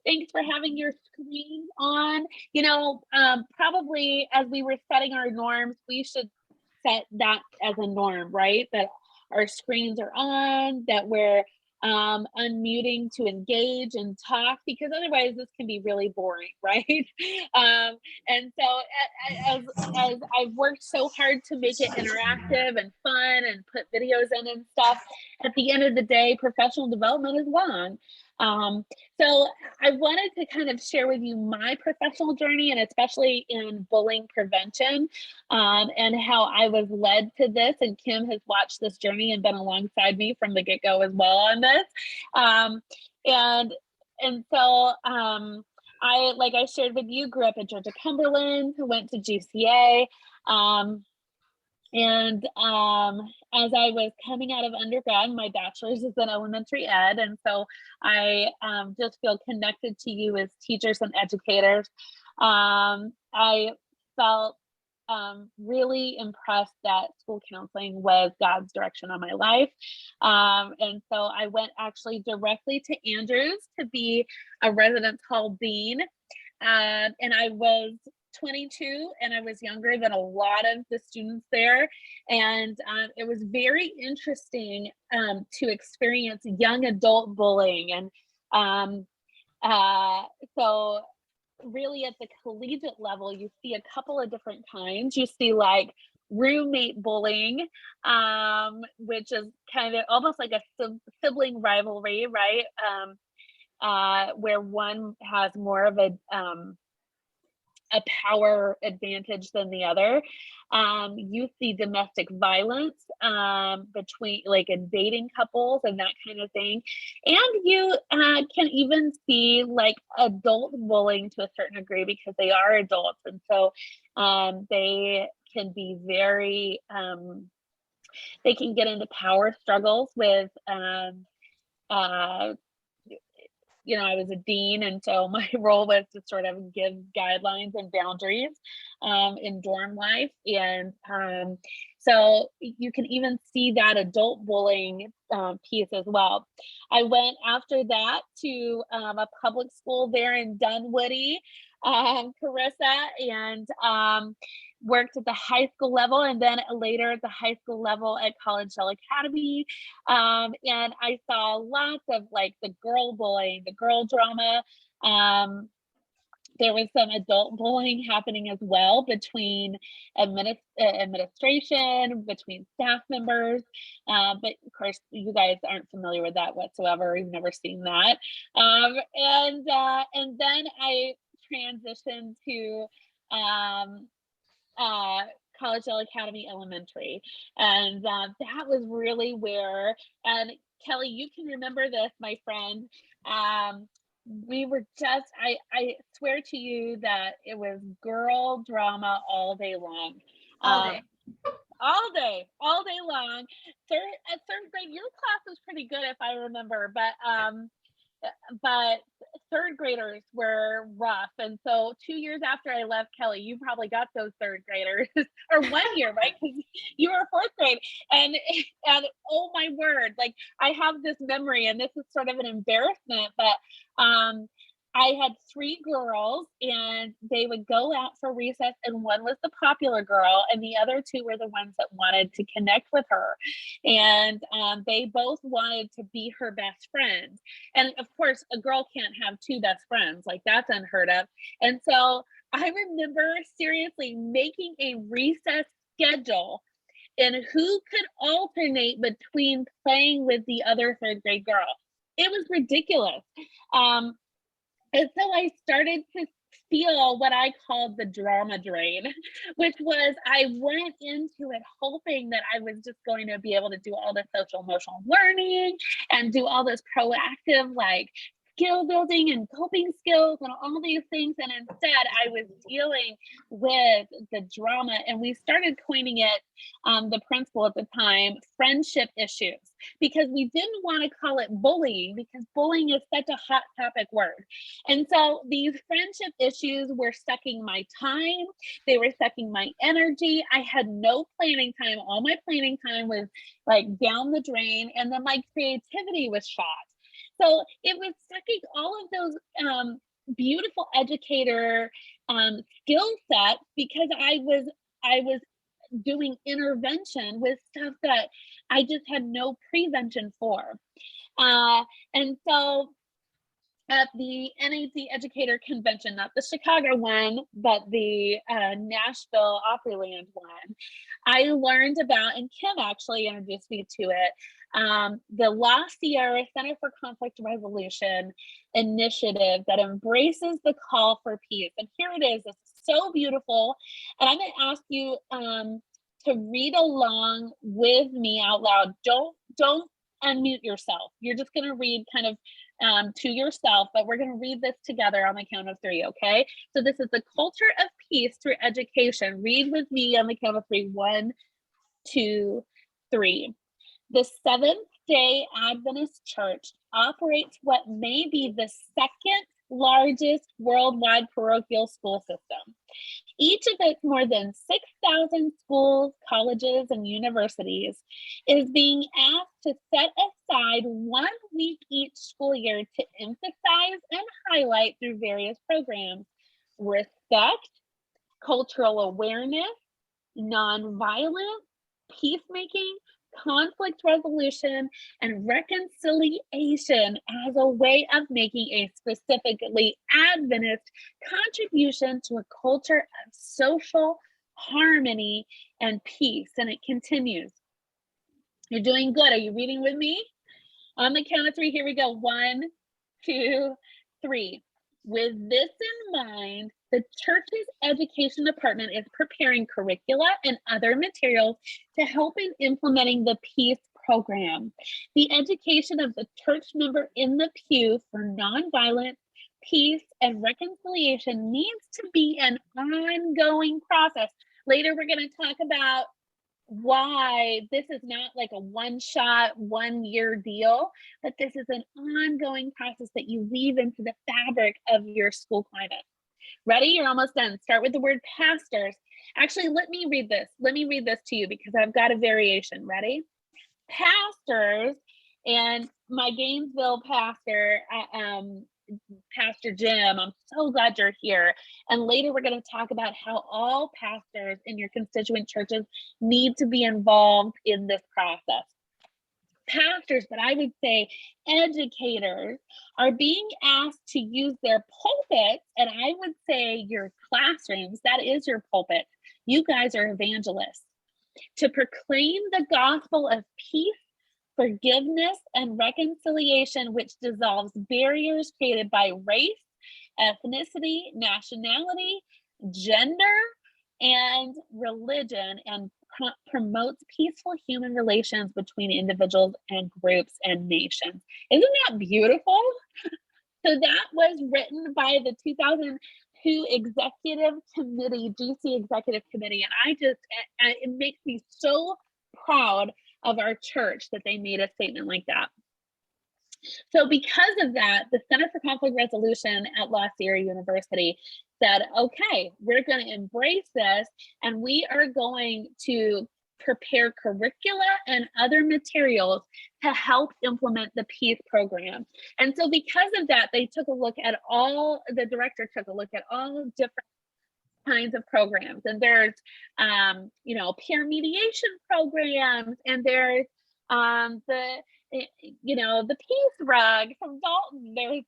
Thanks for having your screen on. Probably as we were setting our norms, we should set that as a norm, right? That our screens are on, that we're unmuting to engage and talk, because otherwise this can be really boring, right? And so as I've worked so hard to make it interactive and fun and put videos in and stuff, at the end of the day, professional development is long. Um, so I wanted to kind of share with you my professional journey, and especially in bullying prevention, and how I was led to this. And Kim has watched this journey and been alongside me from the get-go as well on this. Um, and and so I, like I shared with you, grew up in Georgia Cumberland, went to GCA. As I was coming out of undergrad, my bachelor's is in elementary ed. And so I just feel connected to you as teachers and educators. I felt really impressed that school counseling was God's direction on my life. And so I went actually directly to Andrews to be a residence hall dean. And I was 22 and I was younger than a lot of the students there. And it was very interesting to experience young adult bullying. And so really at the collegiate level, you see a couple of different kinds. You see like roommate bullying, which is kind of almost like a sibling rivalry, right? Where one has more of a power advantage than the other. You see domestic violence between like in dating couples and that kind of thing. And you can even see like adult bullying to a certain degree because they are adults. And so they can be very, they can get into power struggles with I was a dean, and so my role was to sort of give guidelines and boundaries in dorm life. And so you can even see that adult bullying piece as well. I went after that to a public school there in Dunwoody, Carissa, and worked at the high school level, and then later at the high school level at Collegedale Academy. And I saw lots of like the girl bullying, the girl drama. There was some adult bullying happening as well between administration, between staff members. But of course, you guys aren't familiar with that whatsoever. You've never seen that. And then I transitioned to Collegedale Academy Elementary. And that was really where, and Kelly, you can remember this, my friend. We were just, I swear to you that it was girl drama all day long. All day. All day long. Third grade, your class was pretty good if I remember, but third graders were rough. And so 2 years after I left, Kelly, you probably got those third graders or 1 year, right? Because you were fourth grade. And oh my word, like I have this memory, and this is sort of an embarrassment, but I had 3 girls, and they would go out for recess, and one was the popular girl, and the other 2 were the ones that wanted to connect with her. And they both wanted to be her best friend. And of course, a girl can't have 2 best friends. Like, that's unheard of. And so I remember seriously making a recess schedule and who could alternate between playing with the other third grade girl. It was ridiculous. And so I started to feel what I called the drama drain, which was I went into it hoping that I was just going to be able to do all the social emotional learning and do all this proactive like skill building and coping skills and all these things. And instead I was dealing with the drama, and we started coining it, the principal at the time, friendship issues, because we didn't want to call it bullying because bullying is such a hot topic word. And so these friendship issues were sucking my time. They were sucking my energy. I had no planning time. All my planning time was like down the drain. And then my creativity was shot. So it was sucking all of those beautiful educator skill sets, because I was doing intervention with stuff that I just had no prevention for. Uh, and so at the NAC Educator Convention, not the Chicago one, but the Nashville Opryland one, I learned about, and Kim actually introduced me to it, the La Sierra Center for Conflict Resolution initiative that embraces the call for peace. And here it is. It's so beautiful. And I'm going to ask you to read along with me out loud. Don't unmute yourself. You're just going to read kind of to yourself, but we're going to read this together on the count of 3, okay? So this is the culture of peace through education. Read with me on the count of 3. 1, 2, 3. The Seventh-day Adventist Church operates what may be the second largest worldwide parochial school system. Each of its more than 6,000 schools, colleges, and universities is being asked to set aside 1 week each school year to emphasize and highlight through various programs: respect, cultural awareness, nonviolence, peacemaking, conflict resolution, and reconciliation as a way of making a specifically Adventist contribution to a culture of social harmony and peace. And it continues. You're doing good. Are you reading with me? On the count of 3, here we go. 1, 2, 3. With this in mind, the church's education department is preparing curricula and other materials to help in implementing the peace program. The education of the church member in the pew for nonviolence, peace, and reconciliation needs to be an ongoing process. Later, we're going to talk about why this is not like a one-shot, one-year deal, but this is an ongoing process that you weave into the fabric of your school climate. Ready? You're almost done. Start with the word pastors. Actually, let me read this. Let me read this to you because I've got a variation. Ready? Pastors, and my Gainesville pastor, Pastor Jim, I'm so glad you're here. And later we're going to talk about how all pastors in your constituent churches need to be involved in this process. Pastors, but I would say educators, are being asked to use their pulpits, and I would say your classrooms, that is your pulpit. You guys are evangelists, to proclaim the gospel of peace, forgiveness, and reconciliation, which dissolves barriers created by race, ethnicity, nationality, gender, and religion, and promotes peaceful human relations between individuals and groups and nations. Isn't that beautiful? So that was written by the 2002 Executive Committee, GC Executive Committee, and it makes me so proud of our church that they made a statement like that. So because of that, the Center for Conflict Resolution at La Sierra University said, okay, we're going to embrace this, and we are going to prepare curricula and other materials to help implement the peace program. And so because of that, they took a look at the director took a look at all different kinds of programs. And there's, peer mediation programs, and there's the peace rug from Dalton. There's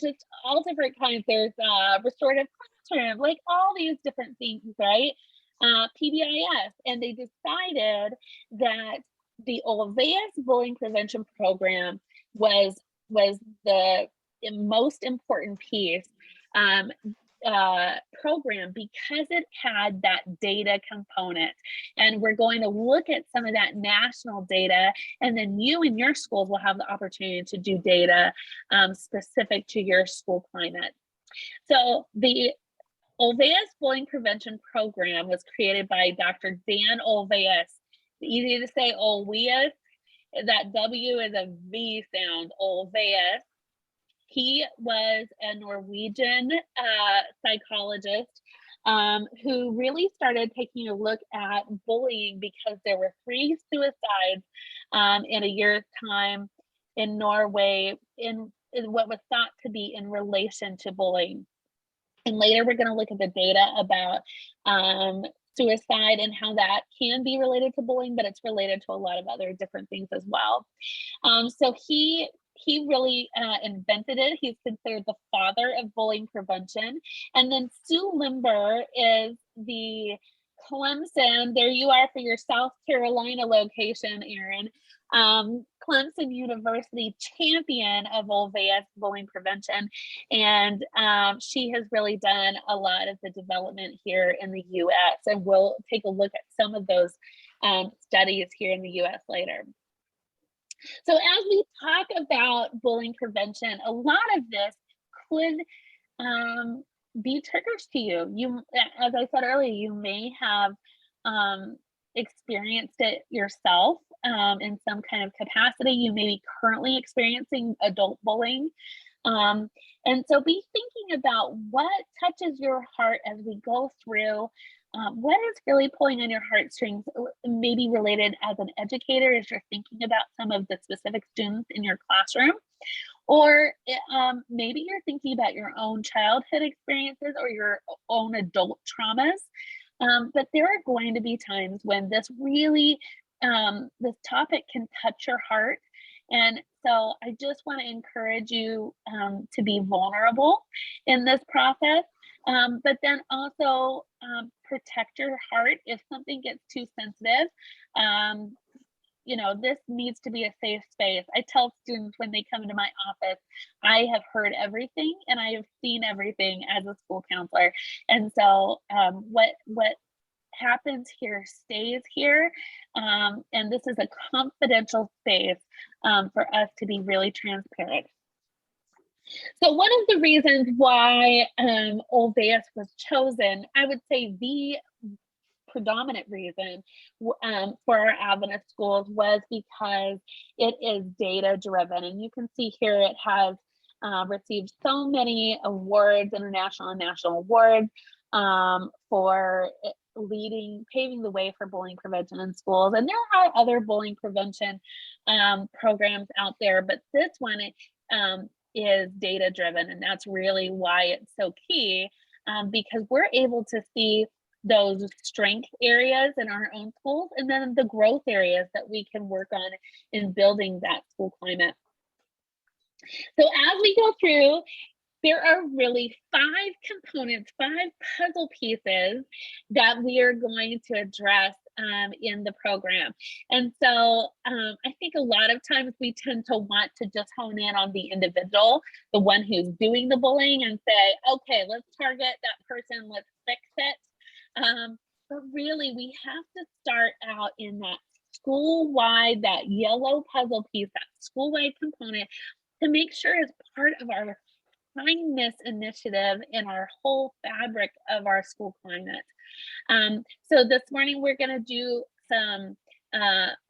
just all different kinds. There's restorative classroom, like all these different things, right? PBIS, and they decided that the OLWEUS bullying prevention program was the most important piece program because it had that data component. And we're going to look at some of that national data, and then you and your schools will have the opportunity to do data specific to your school climate. So the OLWEUS bullying prevention program was created by Dr. Dan OLWEUS. Easy to say OLWEUS. That W is a V sound, OLWEUS. He was a Norwegian psychologist who really started taking a look at bullying because there were 3 suicides in a year's time. in Norway in what was thought to be in relation to bullying. And later we're going to look at the data about suicide and how that can be related to bullying, but it's related to a lot of other different things as well. So he really invented it. He's considered the father of bullying prevention. And then Sue Limber is the Clemson, there you are for your South Carolina location, Erin. Clemson University champion of OLWEUS bullying prevention. And she has really done a lot of the development here in the US. And we'll take a look at some of those studies here in the US later. So as we talk about bullying prevention, a lot of this could be triggers to you. You, as I said earlier, you may have experienced it yourself in some kind of capacity. You may be currently experiencing adult bullying. And so be thinking about what touches your heart as we go through. What is really pulling on your heartstrings, maybe related as an educator as you're thinking about some of the specific students in your classroom, or maybe you're thinking about your own childhood experiences or your own adult traumas. But there are going to be times when this really, this topic can touch your heart. And so I just want to encourage you to be vulnerable in this process, but then also protect your heart if something gets too sensitive. You know, this needs to be a safe space. I tell students when they come into my office, I have heard everything and I have seen everything as a school counselor. And so what happens here stays here. And this is a confidential space for us to be really transparent. So one of the reasons why OLWEUS was chosen, I would say the predominant reason for our Adventist schools was because it is data driven. And you can see here it has received so many awards, international and national awards for paving the way for bullying prevention in schools. And there are other bullying prevention programs out there, but this one is data driven. And that's really why it's so key, because we're able to see those strength areas in our own schools and then the growth areas that we can work on in building that school climate. So as we go through, there are really 5 components, 5 puzzle pieces that we are going to address in the program. And so I think a lot of times we tend to want to just hone in on the individual, the one who's doing the bullying, and say, okay, let's target that person, let's fix it. But really, we have to start out in that school-wide, that yellow puzzle piece, that school-wide component, to make sure it's part of our kindness initiative in our whole fabric of our school climate. So this morning, we're going to do some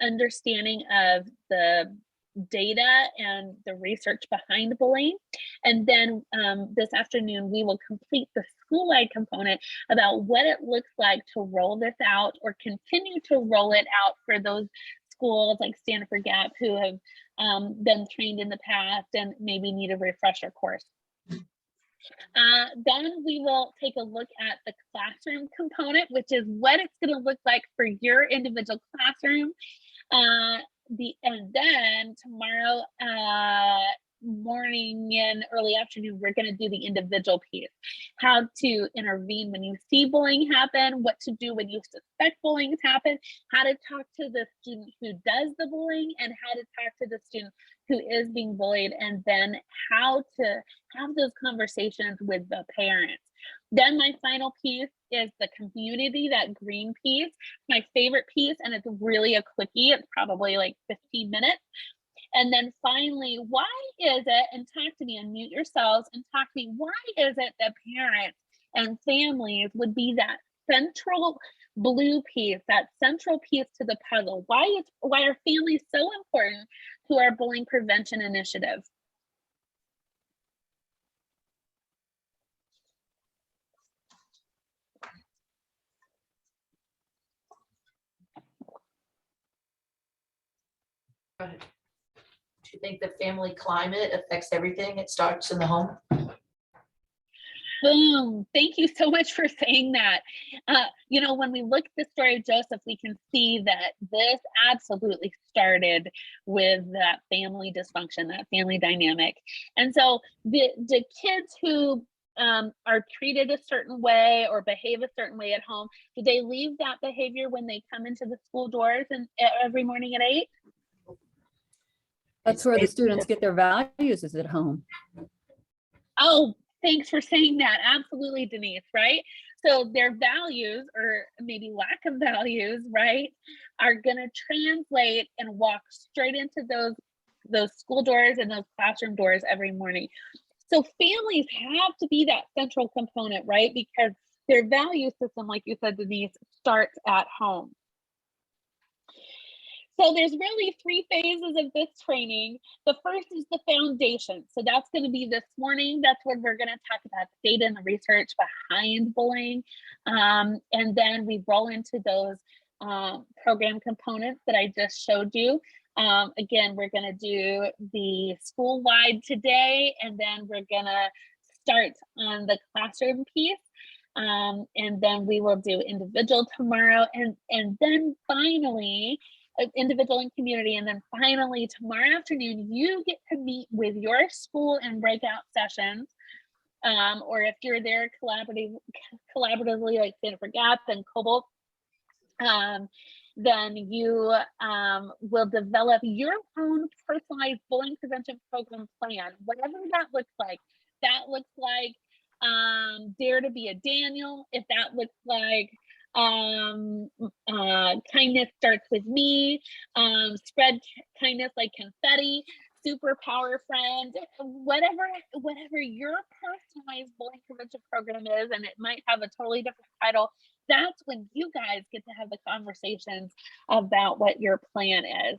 understanding of the data and the research behind bullying. And then this afternoon, we will complete the school-wide component about what it looks like to roll this out or continue to roll it out for those schools like Stanford Gap who have been trained in the past and maybe need a refresher course. Then we will take a look at the classroom component, which is what it's going to look like for your individual classroom. And then tomorrow morning and early afternoon, we're going to do the individual piece, how to intervene when you see bullying happen, what to do when you suspect bullying has happened, how to talk to the student who does the bullying, and how to talk to the student who is being bullied, and then how to have those conversations with the parents. Then my final piece is the community, that green piece, my favorite piece, and it's really a quickie. It's probably like 15 minutes. And then finally, why is it, and talk to me, unmute yourselves and talk to me, why is it that parents and families would be that central blue piece, that central piece to the puzzle? Why are families so important to our bullying prevention initiative? Go ahead. you think the family climate affects everything? It starts in the home. Boom. Thank you so much for saying that. You know, when we look at the story of Joseph, we can see that this absolutely started with that family dysfunction, that family dynamic. And so the kids who are treated a certain way or behave a certain way at home, do they leave that behavior when they come into the school doors and every morning at 8? That's where the students get their values, is at home. Oh, thanks for saying that. Absolutely, Denise, right? So their values, or maybe lack of values, right, are going to translate and walk straight into those school doors and those classroom doors every morning. So families have to be that central component, right? Because their value system, like you said, Denise, starts at home. So there's really 3 phases of this training. The first is the foundation. So that's going to be this morning. That's where we're going to talk about the data and the research behind bullying. And then we roll into those program components that I just showed you. Again, we're going to do the school-wide today, and then we're going to start on the classroom piece. And then we will do individual tomorrow. And then finally, individual and community. And then finally, tomorrow afternoon, you get to meet with your school in breakout sessions. Or if you're there collaboratively, like Stanford Gap and Cobalt, then you will develop your own personalized bullying prevention program plan, whatever that looks like. That looks like Dare to be a Daniel. If that looks like kindness starts with me, spread kindness like confetti, superpower friend, whatever your personalized bullying prevention program is, and it might have a totally different title. That's when you guys get to have the conversations about what your plan is.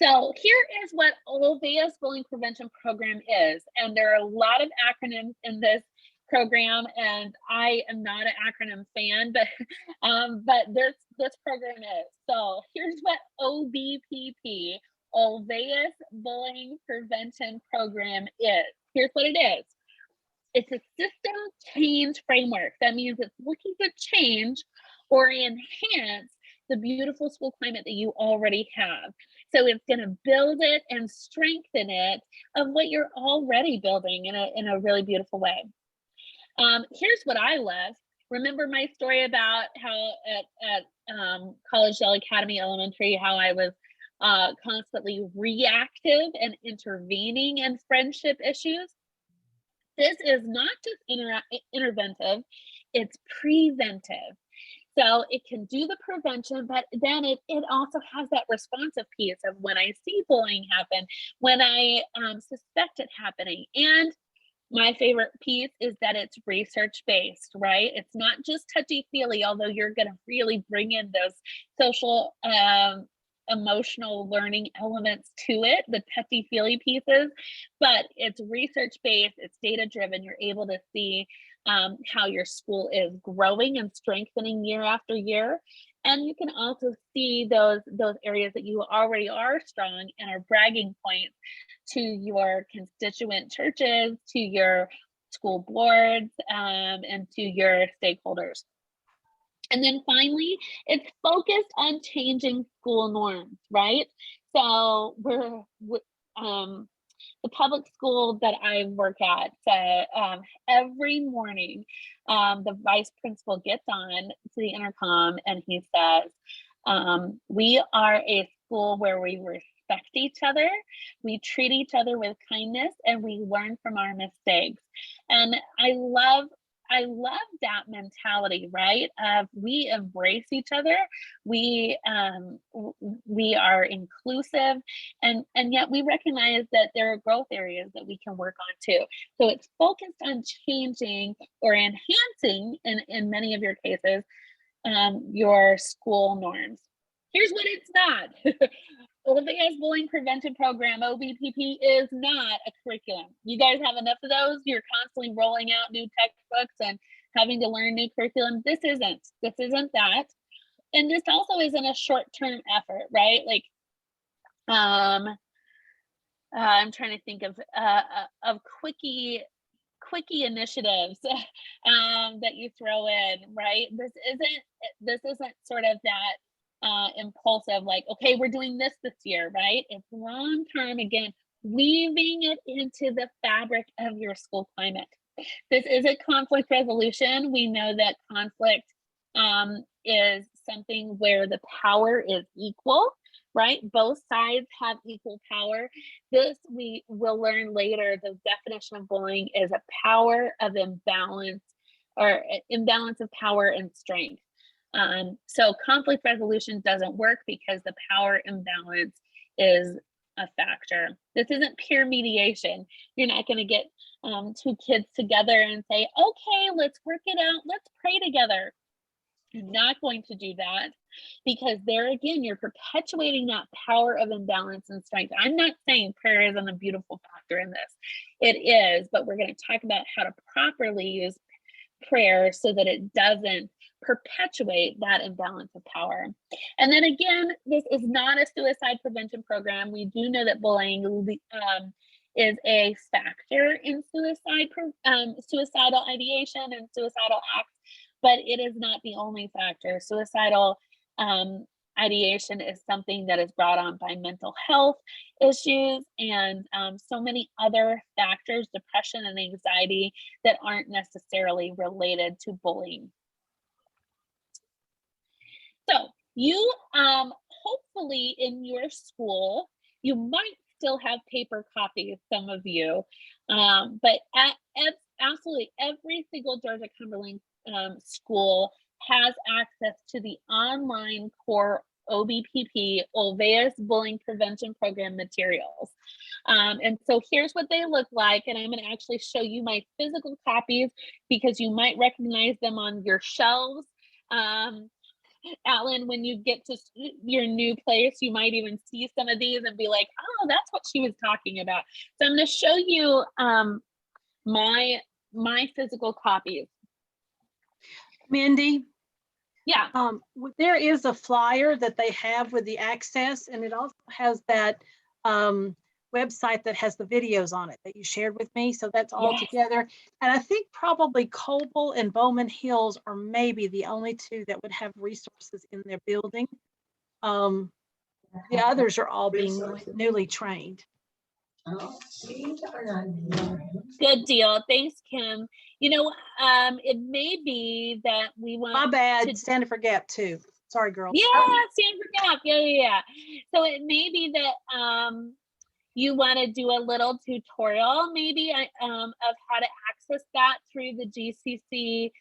So here is what OLWEUS bullying prevention program is, and there are a lot of acronyms in this program, and I am not an acronym fan, but this program is. So here's what OBPP, OLWEUS Bullying Prevention Program, is. Here's what it is. It's a system change framework. That means it's looking to change or enhance the beautiful school climate that you already have. So it's going to build it and strengthen it of what you're already building in a really beautiful way. Here's what I love. Remember my story about how at College Dell Academy Elementary, how I was constantly reactive and intervening in friendship issues? This is not just interventive, it's preventive. So it can do the prevention, but then it also has that responsive piece of when I see bullying happen, when I suspect it happening. And my favorite piece is that it's research-based, right? It's not just touchy-feely, although you're going to really bring in those social, emotional learning elements to it, the touchy-feely pieces, but it's research-based, it's data-driven. You're able to see how your school is growing and strengthening year after year. And you can also see those areas that you already are strong and are bragging points to your constituent churches, to your school boards, and to your stakeholders. And then finally, it's focused on changing school norms, right? So the public school that I work at, every morning, the vice principal gets on to the intercom and he says, we are a school where we respect each other, we treat each other with kindness, and we learn from our mistakes. And I love that mentality, right? We embrace each other, we are inclusive, and yet we recognize that there are growth areas that we can work on too. So it's focused on changing or enhancing, in many of your cases, your school norms. Here's what it's not. OLWEUS Bullying Prevention Program, OBPP, is not a curriculum. You guys have enough of those? You're constantly rolling out new textbooks and having to learn new curriculum. This isn't that. And this also isn't a short-term effort, right? Like, I'm trying to think of quickie initiatives that you throw in, right? This isn't sort of that impulsive, like, okay, we're doing this year, right? It's long term, again, weaving it into the fabric of your school climate. This is a conflict resolution. We know that conflict is something where the power is equal, right? Both sides have equal power. This we will learn later. The definition of bullying is a power of imbalance, or imbalance of power and strength. So conflict resolution doesn't work because the power imbalance is a factor. This isn't peer mediation. You're not going to get two kids together and say, okay, let's work it out. Let's pray together. You're not going to do that, because there again, you're perpetuating that power of imbalance and strength. I'm not saying prayer isn't a beautiful factor in this. It is, but we're going to talk about how to properly use prayer so that it doesn't perpetuate that imbalance of power. And then again, this is not a suicide prevention program. We do know that bullying is a factor in suicidal ideation and suicidal acts, but it is not the only factor. Suicidal ideation is something that is brought on by mental health issues and so many other factors, depression and anxiety, that aren't necessarily related to bullying. So you hopefully in your school, you might still have paper copies, some of you, but absolutely every single Georgia Cumberland school has access to the online core OBPP, OLWEUS Bullying Prevention Program materials. And so here's what they look like, and I'm going to actually show you my physical copies because you might recognize them on your shelves. Alan, when you get to your new place, you might even see some of these and be like, oh, that's what she was talking about. So I'm going to show you my physical copies. Mindy? Yeah. There is a flyer that they have with the access, and it also has that website that has the videos on it that you shared with me. So that's all together. And I think probably Coble and Bowman Hills are maybe the only two that would have resources in their building. The others are all being newly trained. Good deal. Thanks, Kim. You know, it may be that we want. My bad. Sanford Gap too. Sorry, girl. Yeah, Sanford Gap. Yeah. So it may be that you want to do a little tutorial, maybe of how to access that through the GCC,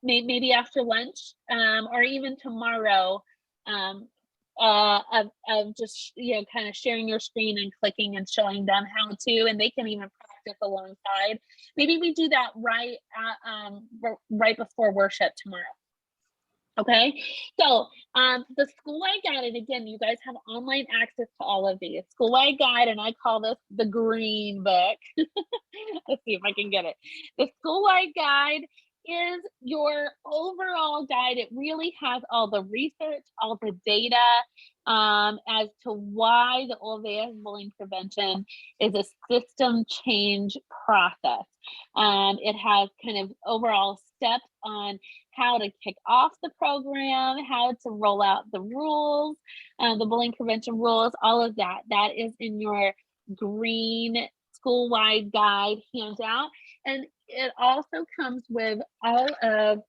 maybe after lunch, or even tomorrow. Of just, you know, kind of sharing your screen and clicking and showing them how to, and they can even practice alongside. Maybe we do that right before worship tomorrow. Okay, so the Schoolwide Guide, and again, you guys have online access to all of these. Schoolwide Guide, and I call this the green book. Let's see if I can get it. The Schoolwide Guide is your overall guide. It really has all the research, all the data as to why the OLWEUS bullying prevention is a system change process. It has kind of overall steps on how to kick off the program, how to roll out the rules, the bullying prevention rules, all of that. That is in your green Schoolwide Guide handout. And it also comes with all of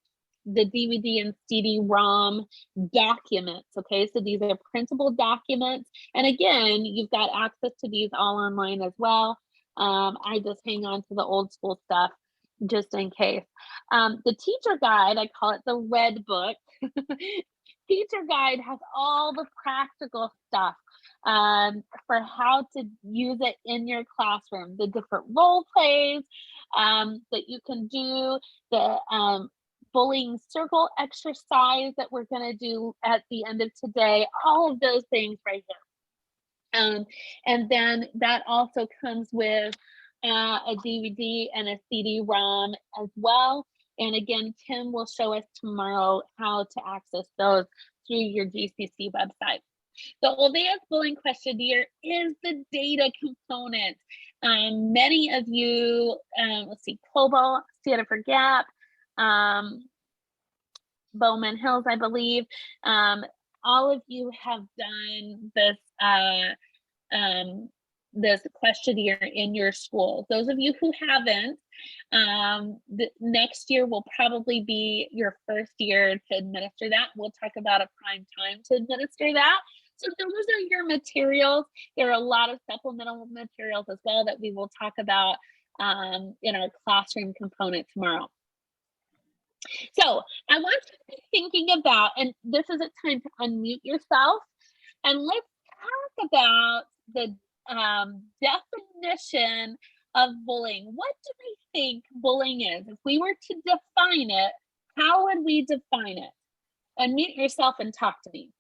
the DVD and CD-ROM documents. Okay, so these are printable documents. And again, you've got access to these all online as well. I just hang on to the old school stuff just in case. The teacher guide, I call it the red book. Teacher guide has all the practical stuff for how to use it in your classroom, the different role plays that you can do, the bullying circle exercise that we're going to do at the end of today, all of those things right here. And then that also comes with a DVD and a CD-ROM as well. And again, Tim will show us tomorrow how to access those through your GCC website. The OLWEUS bullying questionnaire is the data component. Many of you, let's see, Cobalt, Stanford Gap, Bowman Hills, I believe, all of you have done this this questionnaire in your school. Those of you who haven't, the next year will probably be your first year to administer that. We'll talk about a prime time to administer that. So those are your materials. There are a lot of supplemental materials as well that we will talk about in our classroom component tomorrow. So I want you to be thinking about, and this is a time to unmute yourself, and let's talk about the definition of bullying. What do we think bullying is? If we were to define it, how would we define it? Unmute yourself and talk to me.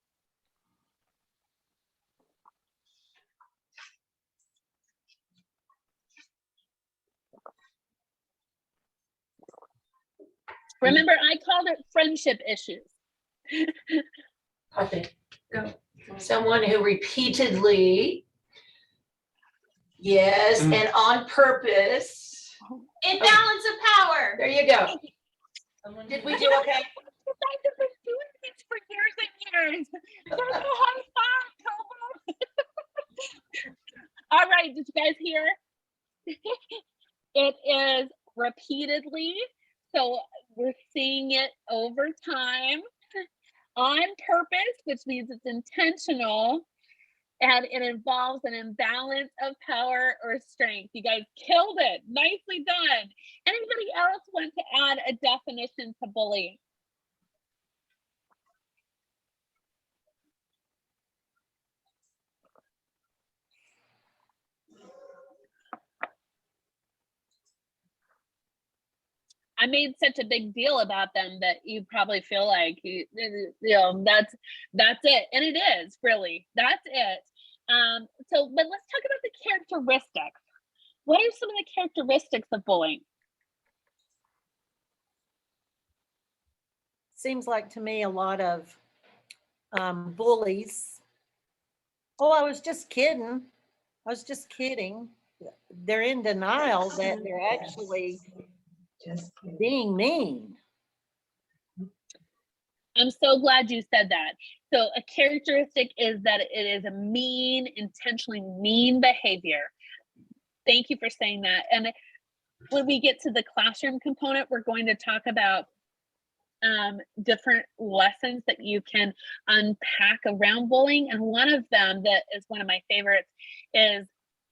Remember, I called it friendship issues. Okay, go. Someone who repeatedly, yes, and on purpose. Imbalance of power. There you go. Did we do okay? You guys have been doing this for years and years. There's a high five, Tobo. All right, did you guys hear? It is repeatedly, so we're seeing it over time, on purpose, which means it's intentional, and it involves an imbalance of power or strength. You guys killed it. Nicely done. Anybody else want to add a definition to bullying? I made such a big deal about them that you probably feel like you know that's it, and it is really that's it. So, but let's talk about the characteristics. What are some of the characteristics of bullying? Seems like to me a lot of bullies. Oh, I was just kidding. I was just kidding. They're in denial that they're actually being mean. I'm so glad you said that. So a characteristic is that it is a mean, intentionally mean behavior. Thank you for saying that. And when we get to the classroom component, we're going to talk about different lessons that you can unpack around bullying. And one of them that is one of my favorites is,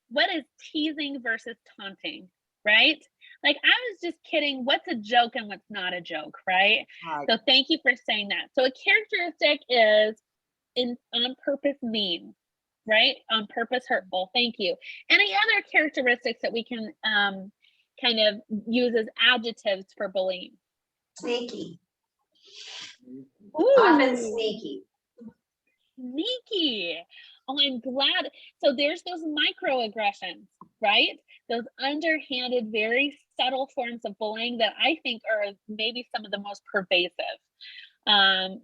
what is teasing versus taunting, right? Like, I was just kidding. What's a joke and what's not a joke, right? Right. So thank you for saying that. So a characteristic is on purpose mean, right? On purpose hurtful. Thank you. Any other characteristics that we can kind of use as adjectives for bullying? Sneaky. Ooh, Often sneaky. sneaky. Oh, I'm glad. So there's those microaggressions, right? Those underhanded, very subtle forms of bullying that I think are maybe some of the most pervasive.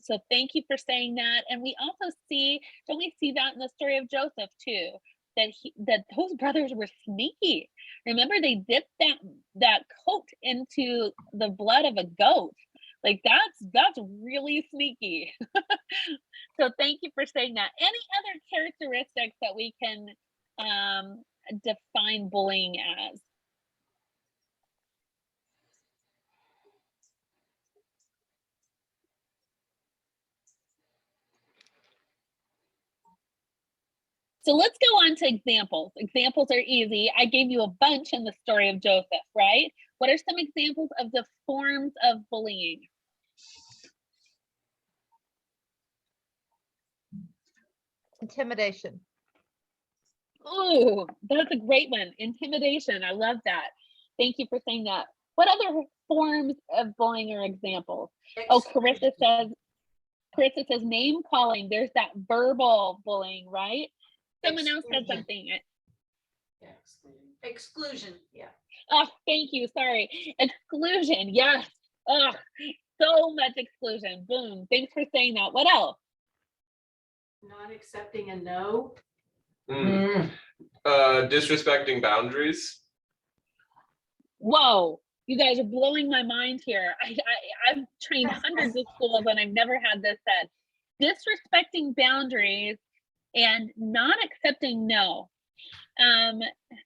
So thank you for saying that. And we also see, don't we see that in the story of Joseph too? That those brothers were sneaky. Remember, they dipped that coat into the blood of a goat. Like, that's really sneaky. So thank you for saying that. Any other characteristics that we can define bullying as? So let's go on to examples. Examples are easy. I gave you a bunch in the story of Joseph, right? What are some examples of the forms of bullying? Intimidation. Ooh, that's a great one. Intimidation. I love that. Thank you for saying that. What other forms of bullying are examples? Oh, Carissa says name calling. There's that verbal bullying, right? Someone else said something. Yeah, exclusion. Yeah. Oh, thank you. Sorry. Exclusion. Yes. Oh, so much exclusion. Boom. Thanks for saying that. What else? Not accepting a no. Disrespecting boundaries. Whoa, you guys are blowing my mind here. I've trained hundreds of schools and I've never had this said. Disrespecting boundaries and not accepting no.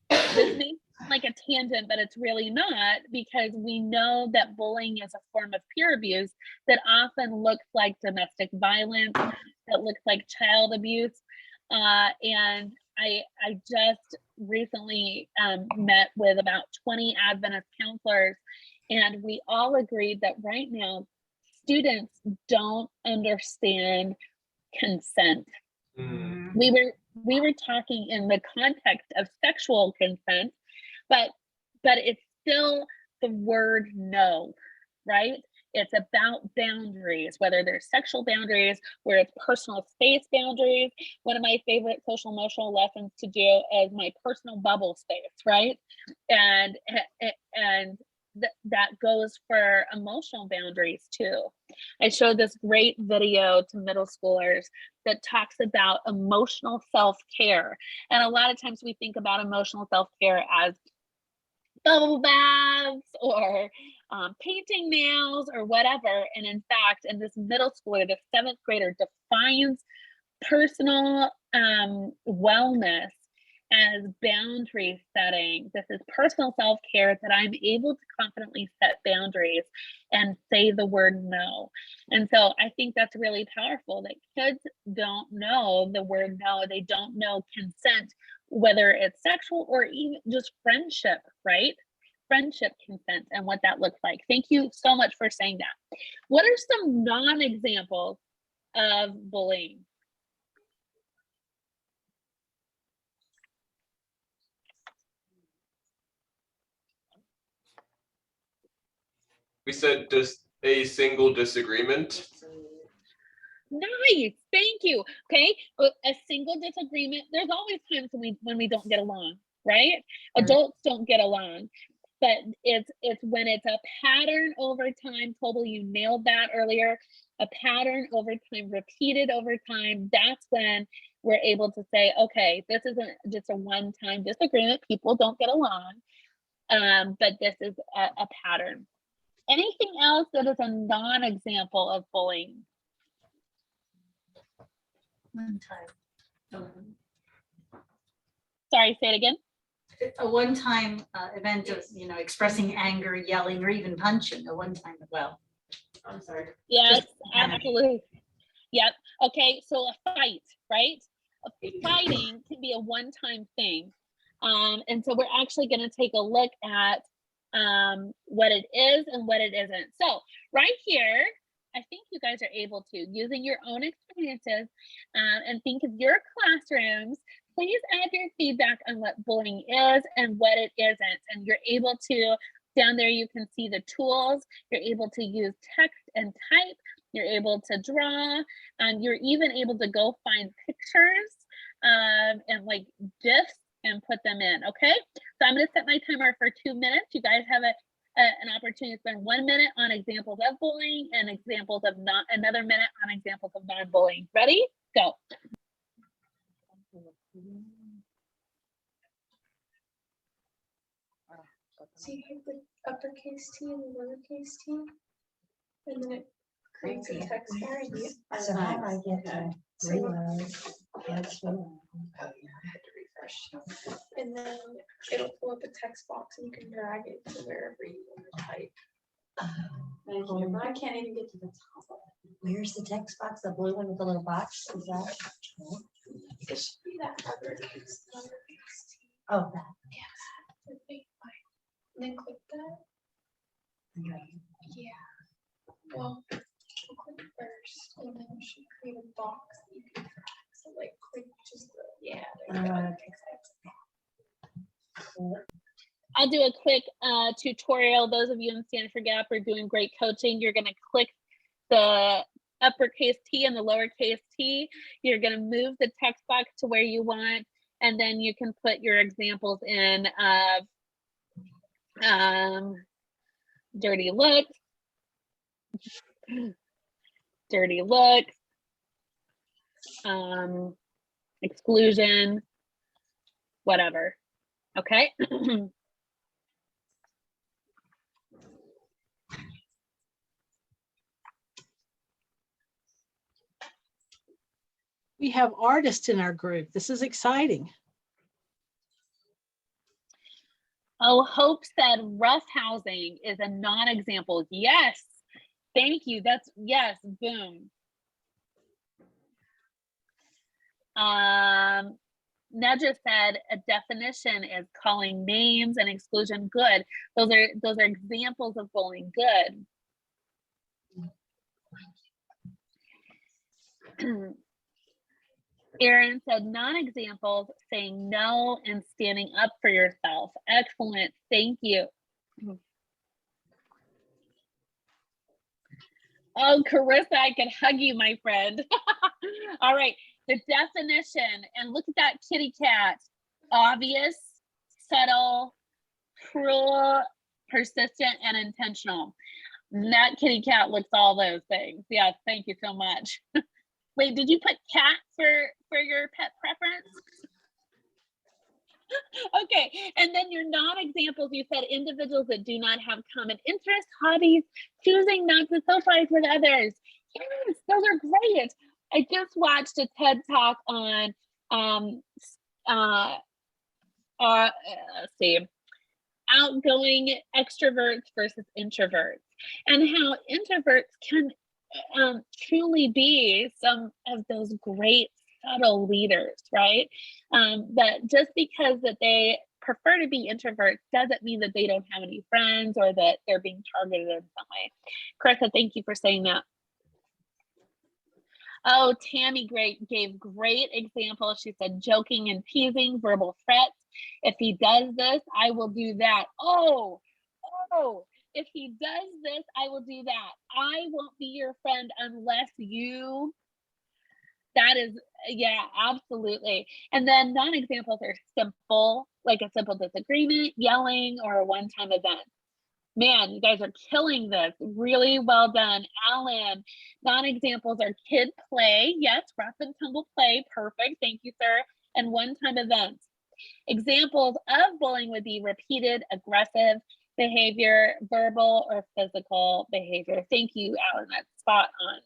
This may sound like a tangent, but it's really not, because we know that bullying is a form of peer abuse that often looks like domestic violence, that looks like child abuse. And I just recently met with about 20 Adventist counselors, and we all agreed that right now students don't understand consent. We were talking in the context of sexual consent, but it's still the word no, right? It's about boundaries, whether they're sexual boundaries, where it's personal space boundaries. One of my favorite social emotional lessons to do is my personal bubble space, right? And that goes for emotional boundaries too. I showed this great video to middle schoolers that talks about emotional self-care. And a lot of times we think about emotional self-care as bubble baths or painting nails or whatever. And in fact, in this middle schooler, the 7th grader defines personal wellness as boundary setting. This is personal self-care, that I'm able to confidently set boundaries and say the word no. And so I think that's really powerful, that kids don't know the word no. They don't know consent, whether it's sexual or even just friendship, right? Friendship consent and what that looks like. Thank you so much for saying that. What are some non-examples of bullying? We said just a single disagreement. Nice, thank you. Okay, a single disagreement. There's always times when we don't get along, right? Adults don't get along, but it's when it's a pattern over time. Totally, you nailed that earlier. A pattern over time, repeated over time. That's when we're able to say, okay, this isn't just a one-time disagreement. People don't get along, but this is a pattern. Anything else that is a non-example of bullying? One time. Sorry, say it again. A one-time event of, expressing anger, yelling, or even punching, a one-time, I'm sorry. Yes, absolutely. Yep. Okay, so a fight, right? Fighting can be a one-time thing. And so we're actually going to take a look at what it is and what it isn't. So right here, I think you guys are able to, using your own experiences, and think of your classrooms, please add your feedback on what bullying is and what it isn't. And you're able to, down there you can see the tools, you're able to use text and type, you're able to draw, and you're even able to go find pictures and like GIFs and put them in, okay? So I'm gonna set my timer for 2 minutes. You guys have an opportunity to spend 1 minute on examples of bullying and examples of not, another minute on examples of non-bullying. Ready? Go. So you have the uppercase T and the lowercase t, and then it creates a text box. So how do I get to reload? And then it'll pull up a text box and you can drag it to wherever you want to type. Thank you, but I can't even get to the top of it. Where's the text box? The blue one with the little box? Is that? It should be that uppercase T. Oh, that. Yes. I think and then click that. Okay. Yeah. Well, click first, and then it should create a box that you can drag. So like click just the, yeah. There you go. I'll do a quick tutorial. Those of you in Stanford Gap are doing great coaching. You're gonna click the uppercase T and the lowercase t. You're gonna move the text box to where you want, and then you can put your examples in of dirty looks, exclusion, whatever. Okay. We have artists in our group. This is exciting. Oh, Hope said rough housing is a non-example. Yes. Thank you. That's yes. Boom. Nedra said a definition is calling names and exclusion good. Those are examples of bullying. Good. Erin said non-examples, saying no and standing up for yourself. Excellent. Thank you. Oh, Carissa, I could hug you, my friend. All right. The definition, and look at that kitty cat. Obvious, subtle, cruel, persistent, and intentional. And that kitty cat looks all those things. Yes, thank you so much. Wait, did you put cat for your pet preference? Okay, and then your non-examples, you said individuals that do not have common interests, hobbies, choosing not to socialize with others. Yes, those are great. I just watched a TED Talk on let's see, outgoing extroverts versus introverts, and how introverts can truly be some of those great subtle leaders, right? But just because that they prefer to be introverts doesn't mean that they don't have any friends or that they're being targeted in some way. Carissa, thank you for saying that. Oh, Tammy gave great examples. She said joking and teasing, verbal threats. If he does this, I will do that. Oh, if he does this, I will do that. I won't be your friend unless you. That is, yeah, absolutely. And then non-examples are simple, like a simple disagreement, yelling, or a one-time event. Man, you guys are killing this. Really well done. Alan, non-examples are kid play. Yes, rough and tumble play. Perfect. Thank you, sir. And one-time events. Examples of bullying would be repeated aggressive behavior, verbal or physical behavior. Thank you, Alan. That's spot on.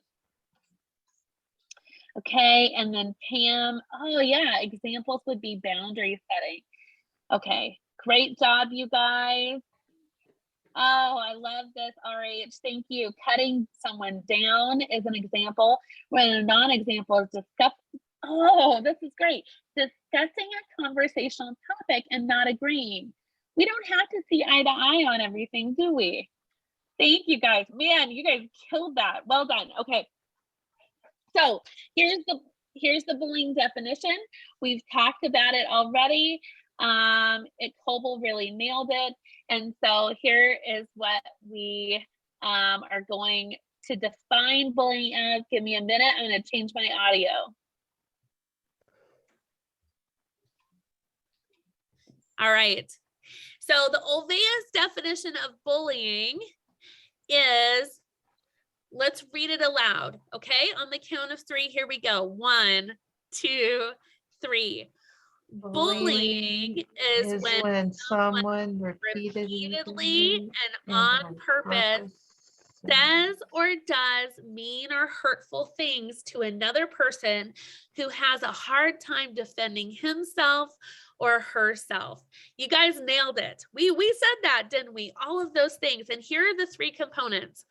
Okay, and then Pam, oh yeah, examples would be boundary setting. Okay, great job, you guys. Oh, I love this, RH, thank you. Cutting someone down is an example, when a non-example is oh, this is great. Discussing a conversational topic and not agreeing. We don't have to see eye to eye on everything, do we? Thank you guys. Man, you guys killed that. Well done. Okay. So here's the bullying definition. We've talked about it already. Coble really nailed it. And so here is what we are going to define bullying as. Give me a minute. I'm going to change my audio. All right. So the OLWEUS definition of bullying is, let's read it aloud, okay? On the count of three, here we go. 1, 2, 3. Bullying is when someone repeatedly and on purpose says or does mean or hurtful things to another person who has a hard time defending himself or herself. You guys nailed it. We said that, didn't we? All of those things. And here are the 3 components.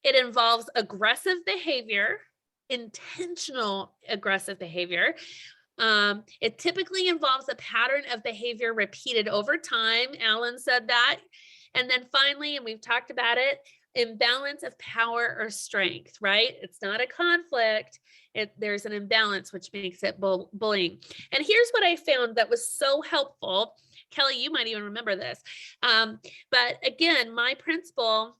It involves aggressive behavior, intentional aggressive behavior. It typically involves a pattern of behavior repeated over time. Alan said that. And then finally, and we've talked about it, imbalance of power or strength, right? It's not a conflict. There's an imbalance, which makes it bullying. And here's what I found that was so helpful. Kelly, you might even remember this. But again, my principal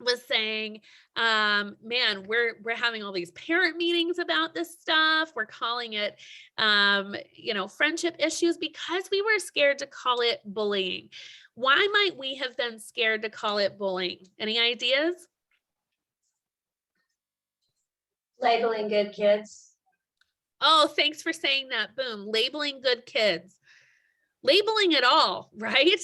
was saying, man, we're having all these parent meetings about this stuff. We're calling it, friendship issues because we were scared to call it bullying. Why might we have been scared to call it bullying? Any ideas? Labeling good kids. Oh, thanks for saying that. Boom. Labeling good kids. Labeling it all, right?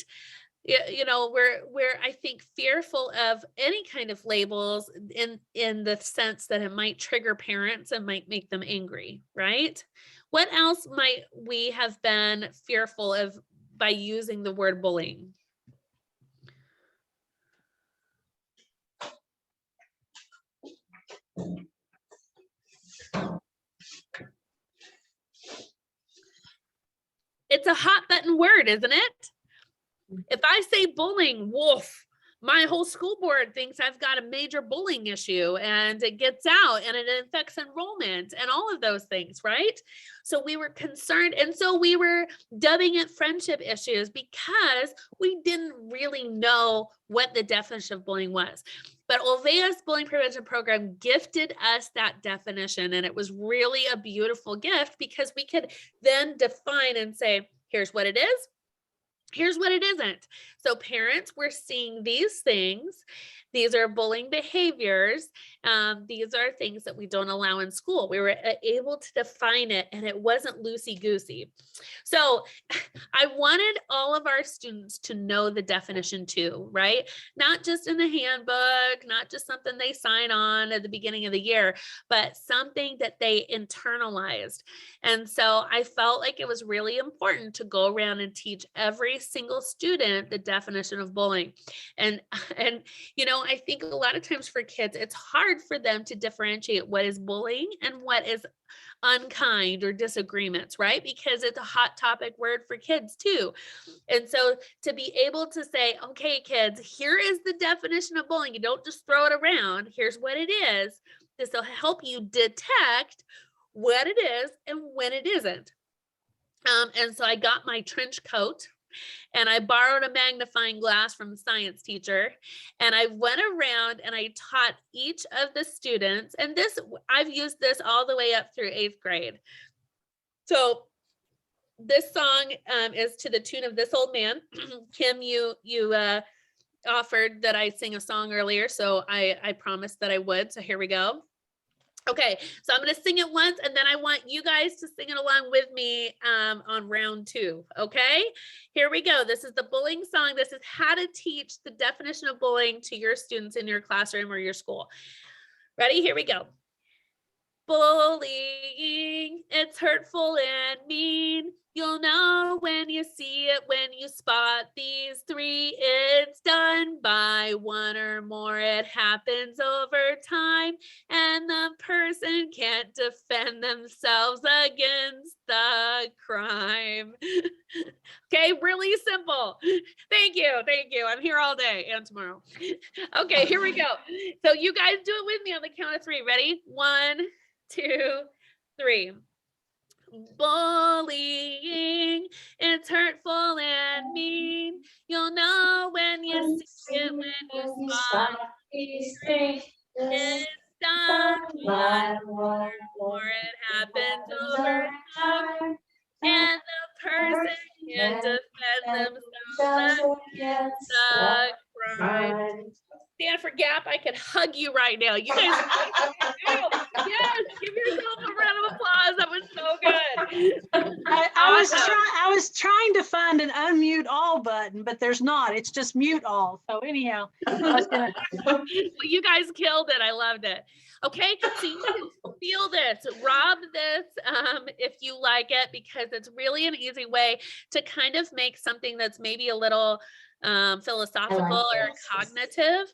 You know, we're I think fearful of any kind of labels in the sense that it might trigger parents and might make them angry, right? What else might we have been fearful of by using the word bullying? It's a hot button word, isn't it? If I say bullying, woof, my whole school board thinks I've got a major bullying issue, and it gets out and it affects enrollment and all of those things, right? So we were concerned, and so we were dubbing it friendship issues because we didn't really know what the definition of bullying was. But OLWEUS Bullying Prevention Program gifted us that definition, and it was really a beautiful gift because we could then define and say, here's what it is. Here's what it isn't. So parents, we're seeing these things. These are bullying behaviors. These are things that we don't allow in school. We were able to define it, and it wasn't loosey-goosey. So I wanted all of our students to know the definition too, right? Not just in the handbook, not just something they sign on at the beginning of the year, but something that they internalized. And so I felt like it was really important to go around and teach every single student the definition of bullying. And you know, I think a lot of times for kids, it's hard for them to differentiate what is bullying and what is unkind or disagreements, right? Because it's a hot topic word for kids too. And so to be able to say, okay, kids, here is the definition of bullying. You don't just throw it around. Here's what it is. This will help you detect what it is and when it isn't. And so I got my trench coat, and I borrowed a magnifying glass from the science teacher, and I went around and I taught each of the students, and this, I've used this all the way up through 8th grade. So this song is to the tune of This Old Man. Kim, you offered that I sing a song earlier, so I promised that I would, so here we go. Okay, so I'm going to sing it once, and then I want you guys to sing it along with me on round 2, okay? Here we go. This is the bullying song. This is how to teach the definition of bullying to your students in your classroom or your school. Ready? Here we go. Bullying, it's hurtful and mean. You'll know when you see it, when you spot these 3. It's done by 1 or more. It happens over time, and the person can't defend themselves against the crime. Okay, really simple. Thank you. I'm here all day and tomorrow. Okay, here we go. So you guys do it with me on the count of 3. Ready? 1, 2, 3. Bullying, it's hurtful and mean. You'll know when you see it, when you spot these 3. It's done by 1 or it happens over time, and the person can't defend themselves against the crime. Stand for Gap, I could hug you right now. You guys, yes, give yourself a round of applause. That was so good. I was trying to find an unmute all button, but there's not. It's just mute all. So anyhow, well, you guys killed it. I loved it. Okay, so you can feel this, rob this if you like it, because it's really an easy way to kind of make something that's maybe a little philosophical or cognitive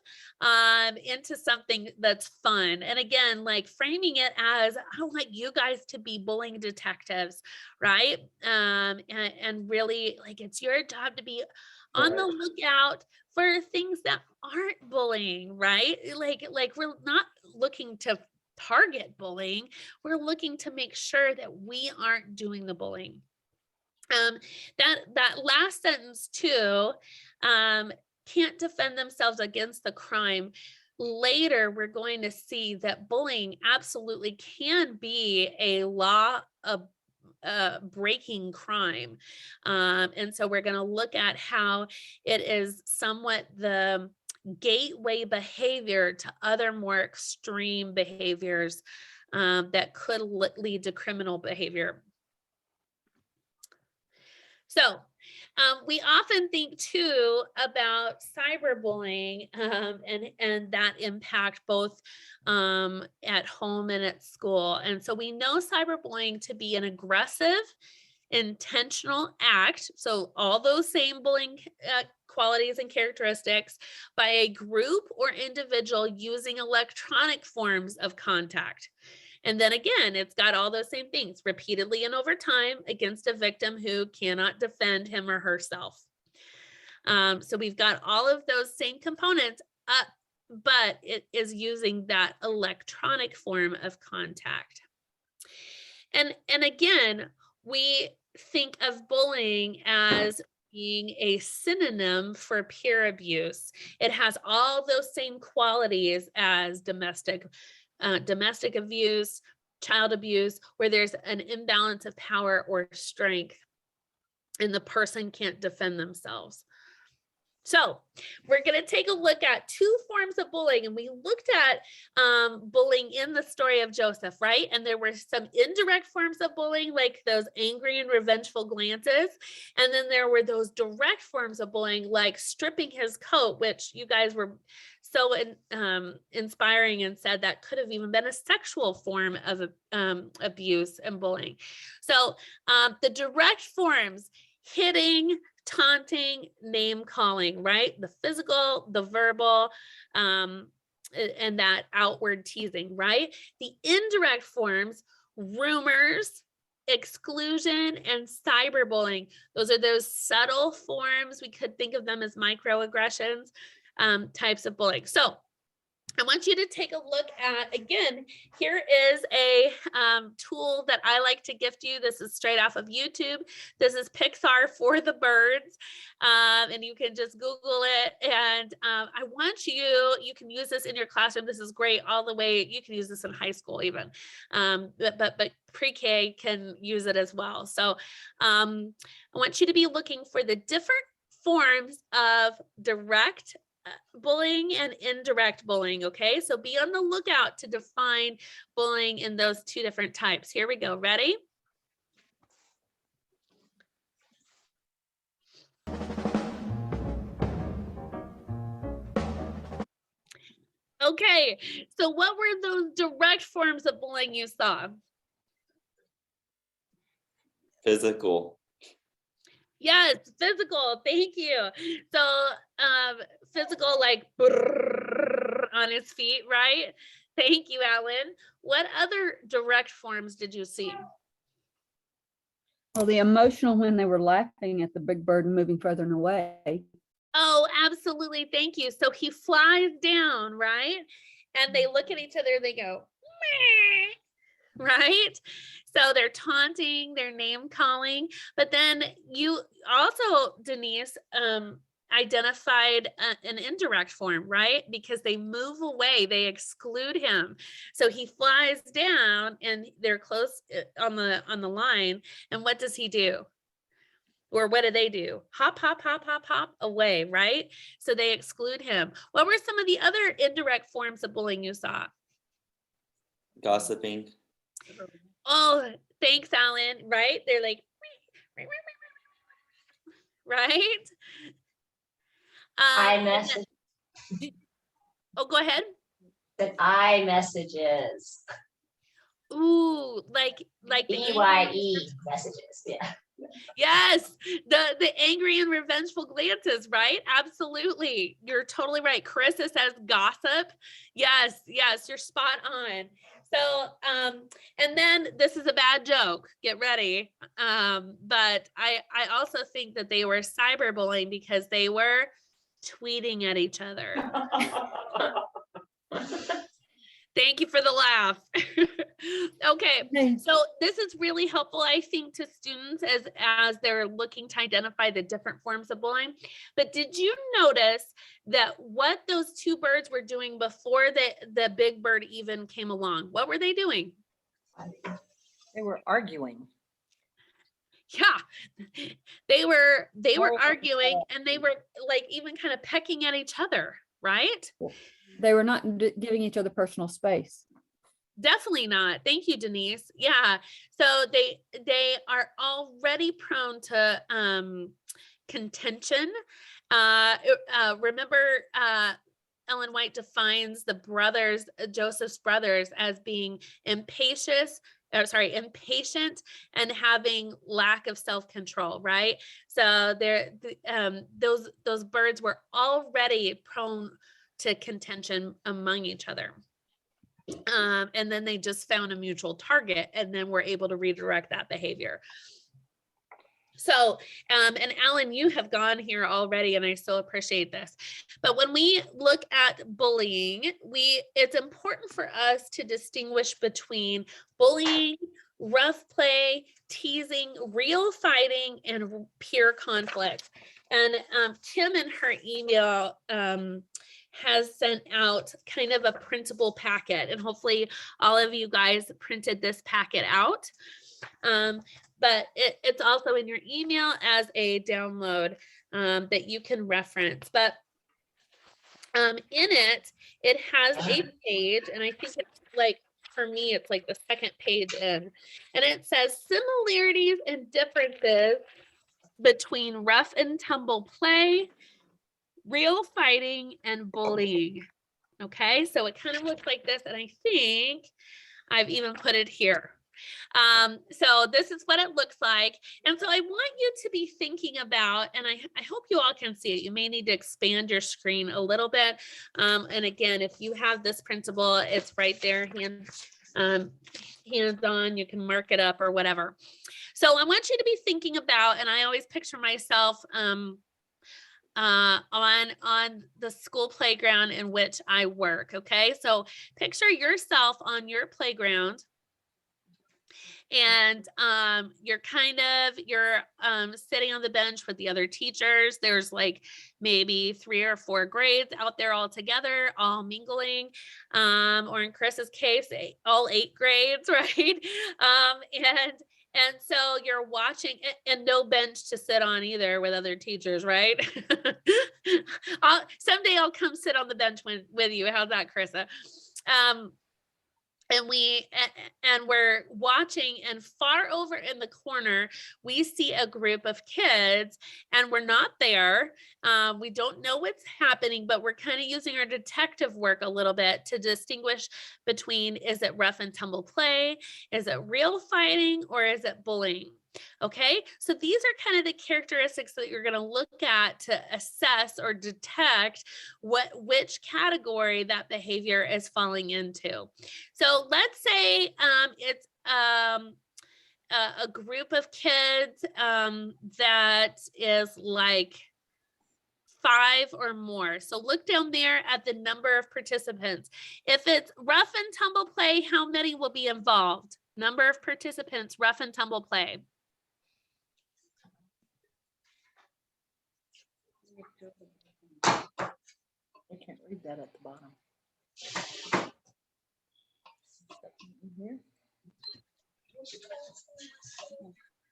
into something that's fun. And again, like framing it as, I don't like you guys to be bullying detectives, right? And really, like, it's your job to be on the lookout for things that aren't bullying, right? Like we're not looking to target bullying. We're looking to make sure that we aren't doing the bullying. That last sentence too, can't defend themselves against the crime. Later, we're going to see that bullying absolutely can be a law of breaking crime. And so we're going to look at how it is somewhat the gateway behavior to other more extreme behaviors that could lead to criminal behavior. So we often think too about cyberbullying and that impact both at home and at school. And so we know cyberbullying to be an aggressive, intentional act. So all those same bullying qualities and characteristics by a group or individual using electronic forms of contact. And then again, it's got all those same things repeatedly and over time against a victim who cannot defend him or herself. So we've got all of those same components, but it is using that electronic form of contact. And again, we think of bullying as being a synonym for peer abuse. It has all those same qualities as domestic abuse, child abuse, where there's an imbalance of power or strength and the person can't defend themselves. So we're going to take a look at two forms of bullying, and we looked at bullying in the story of Joseph, right? And there were some indirect forms of bullying, like those angry and revengeful glances. And then there were those direct forms of bullying, like stripping his coat, which you guys were so inspiring and said that could have even been a sexual form of abuse and bullying. So the direct forms, hitting, taunting, name calling, right? The physical, the verbal, and that outward teasing, right? The indirect forms, rumors, exclusion, and cyberbullying. Those are those subtle forms. We could think of them as microaggressions, types of bullying. So I want you to take a look at, again, here is a tool that I like to gift you. This is straight off of YouTube. This is Pixar for the Birds. And you can just Google it. And I want you can use this in your classroom. This is great all the way. You can use this in high school even. But pre-K can use it as well. So I want you to be looking for the different forms of direct bullying and indirect bullying, okay? So be on the lookout to define bullying in those two different types. Here we go. Ready? Okay, so what were those direct forms of bullying you saw? Physical. Yes, physical. Thank you. So physical, like on his feet, right? Thank you, Alan. What other direct forms did you see? Well, the emotional when they were laughing at the big bird and moving further and away. Oh, absolutely. Thank you. So he flies down, right? And they look at each other, they go, meh, right? So they're taunting, they're name calling. But then you also, Denise, identified an indirect form, right? Because they move away, they exclude him. So he flies down and they're close on the line. And what does he do? Or what do they do? Hop, hop, hop, hop, hop away, right? So they exclude him. What were some of the other indirect forms of bullying you saw? Gossiping. Oh, thanks, Alan, right? They're like, right? I message. Oh, go ahead. That I messages. Ooh, like the EYE messages. Yeah. Yes, the angry and revengeful glances, right? Absolutely. You're totally right. Carissa says gossip. Yes, you're spot on. So, and then this is a bad joke. Get ready. But I also think that they were cyberbullying because they were tweeting at each other. Thank you for the laugh. Okay, so this is really helpful, I think, to students as they're looking to identify the different forms of bullying. But did you notice that what those two birds were doing before the big bird even came along? What were they doing? They were arguing. Yeah, they were arguing, and they were like even kind of pecking at each other, right? They were not giving each other personal space. Definitely not. Thank you, Denise. Yeah. So they are already prone to contention. Remember, Ellen White defines the brothers, Joseph's brothers, as being impatient and having lack of self-control, right? So those birds were already prone to contention among each other. And then they just found a mutual target and then were able to redirect that behavior. So, and Alan, you have gone here already, and I so appreciate this. But when we look at bullying, it's important for us to distinguish between bullying, rough play, teasing, real fighting, and pure conflict. And Kim in her email has sent out kind of a printable packet, and hopefully all of you guys printed this packet out. But it's also in your email as a download that you can reference. But in it has a page, and I think it's like, for me, it's like the second page in, and it says similarities and differences between rough and tumble play, real fighting, and bullying. Okay, so it kind of looks like this, and I think I've even put it here. So this is what it looks like. And so I want you to be thinking about, and I hope you all can see it. You may need to expand your screen a little bit. And again, if you have this printable, it's right there, hands on, you can mark it up or whatever. So I want you to be thinking about, and I always picture myself on the school playground in which I work. Okay, so picture yourself on your playground, and you're sitting on the bench with the other teachers. There's like maybe 3 or 4 grades out there all together, all mingling, or in Chris's case, all 8 grades, right? And so you're watching, and no bench to sit on either with other teachers, right? Someday I'll come sit on the bench with you. How's that, Carissa? And we're watching, and far over in the corner, we see a group of kids, and we're not there. We don't know what's happening, but we're kind of using our detective work a little bit to distinguish between, is it rough and tumble play? Is it real fighting, or is it bullying? Okay, so these are kind of the characteristics that you're going to look at to assess or detect which category that behavior is falling into. So let's say it's a group of kids that is like 5 or more. So look down there at the number of participants. If it's rough and tumble play, how many will be involved? Number of participants, rough and tumble play. I can't read that at the bottom.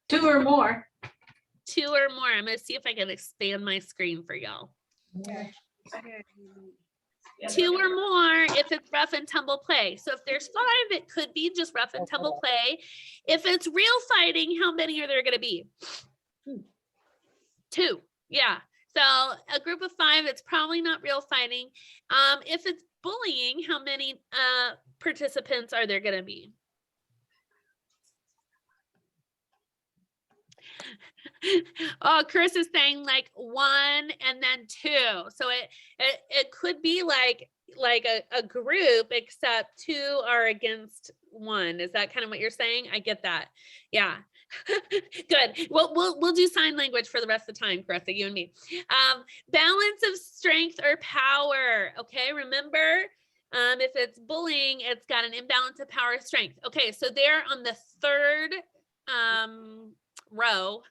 2 or more. 2 or more. I'm going to see if I can expand my screen for y'all. 2 or more if it's rough and tumble play. So if there's 5, it could be just rough and tumble play. If it's real fighting, how many are there going to be? 2. Yeah. So a group of 5, it's probably not real fighting. If it's bullying, how many participants are there going to be? Oh, Chris is saying like 1 and then 2. So it could be like a group, except 2 are against 1. Is that kind of what you're saying? I get that. Yeah. Good. We'll do sign language for the rest of the time, Carissa, you and me. Balance of strength or power. Okay, remember, if it's bullying, it's got an imbalance of power strength. Okay, so they're on the 3rd row.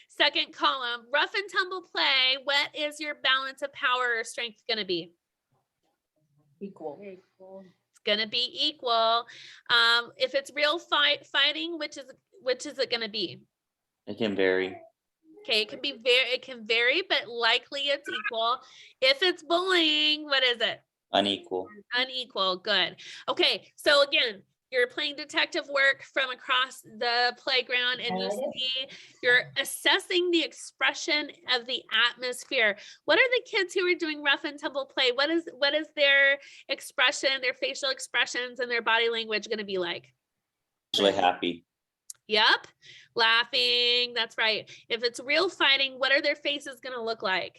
Second column, rough and tumble play. What is your balance of power or strength going to be? Equal. It's going to be equal. If it's real fighting, which is it going to be? It can vary. Okay, it can vary, but likely it's equal. If it's bullying, what is it? Unequal. Unequal, good. Okay, so again, you're playing detective work from across the playground and you see, you're assessing the expression of the atmosphere. What are the kids who are doing rough and tumble play? What is their expression, their facial expressions and their body language going to be like? Usually happy. Yep, laughing, that's right. If it's real fighting, what are their faces going to look like?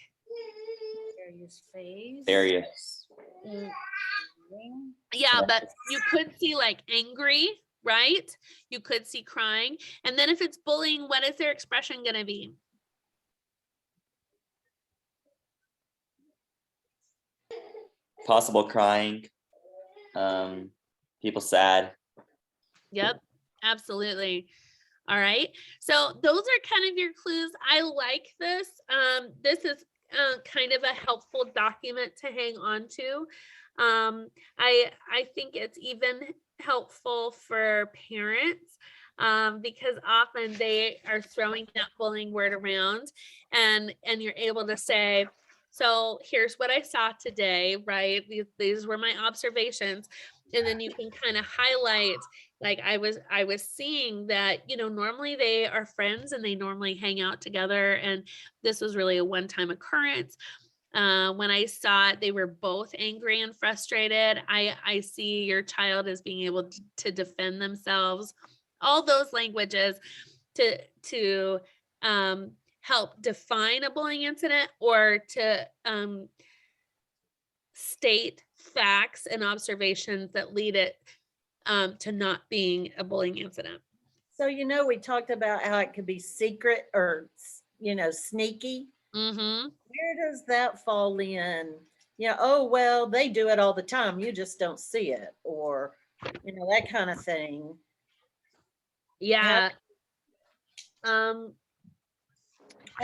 Serious face. Serious. Yeah, but you could see like angry, right? You could see crying. And then if it's bullying, what is their expression going to be? Possible crying. People sad. Yep, absolutely. All right. So those are kind of your clues. I like this. This is kind of a helpful document to hang on to. I think it's even helpful for parents because often they are throwing that bullying word around and you're able to say, so here's what I saw today, right? These were my observations. And then you can kind of highlight, like I was seeing that, you know, normally they are friends and they normally hang out together. And this was really a one-time occurrence. When I saw it, they were both angry and frustrated. I see your child as being able to defend themselves. All those languages to help define a bullying incident or to state facts and observations that lead it to not being a bullying incident. So, you know, we talked about how it could be secret or, you know, sneaky. Mm-hmm. Where does that fall in? You know, oh, well, they do it all the time. You just don't see it, or, you know, that kind of thing. Yeah. How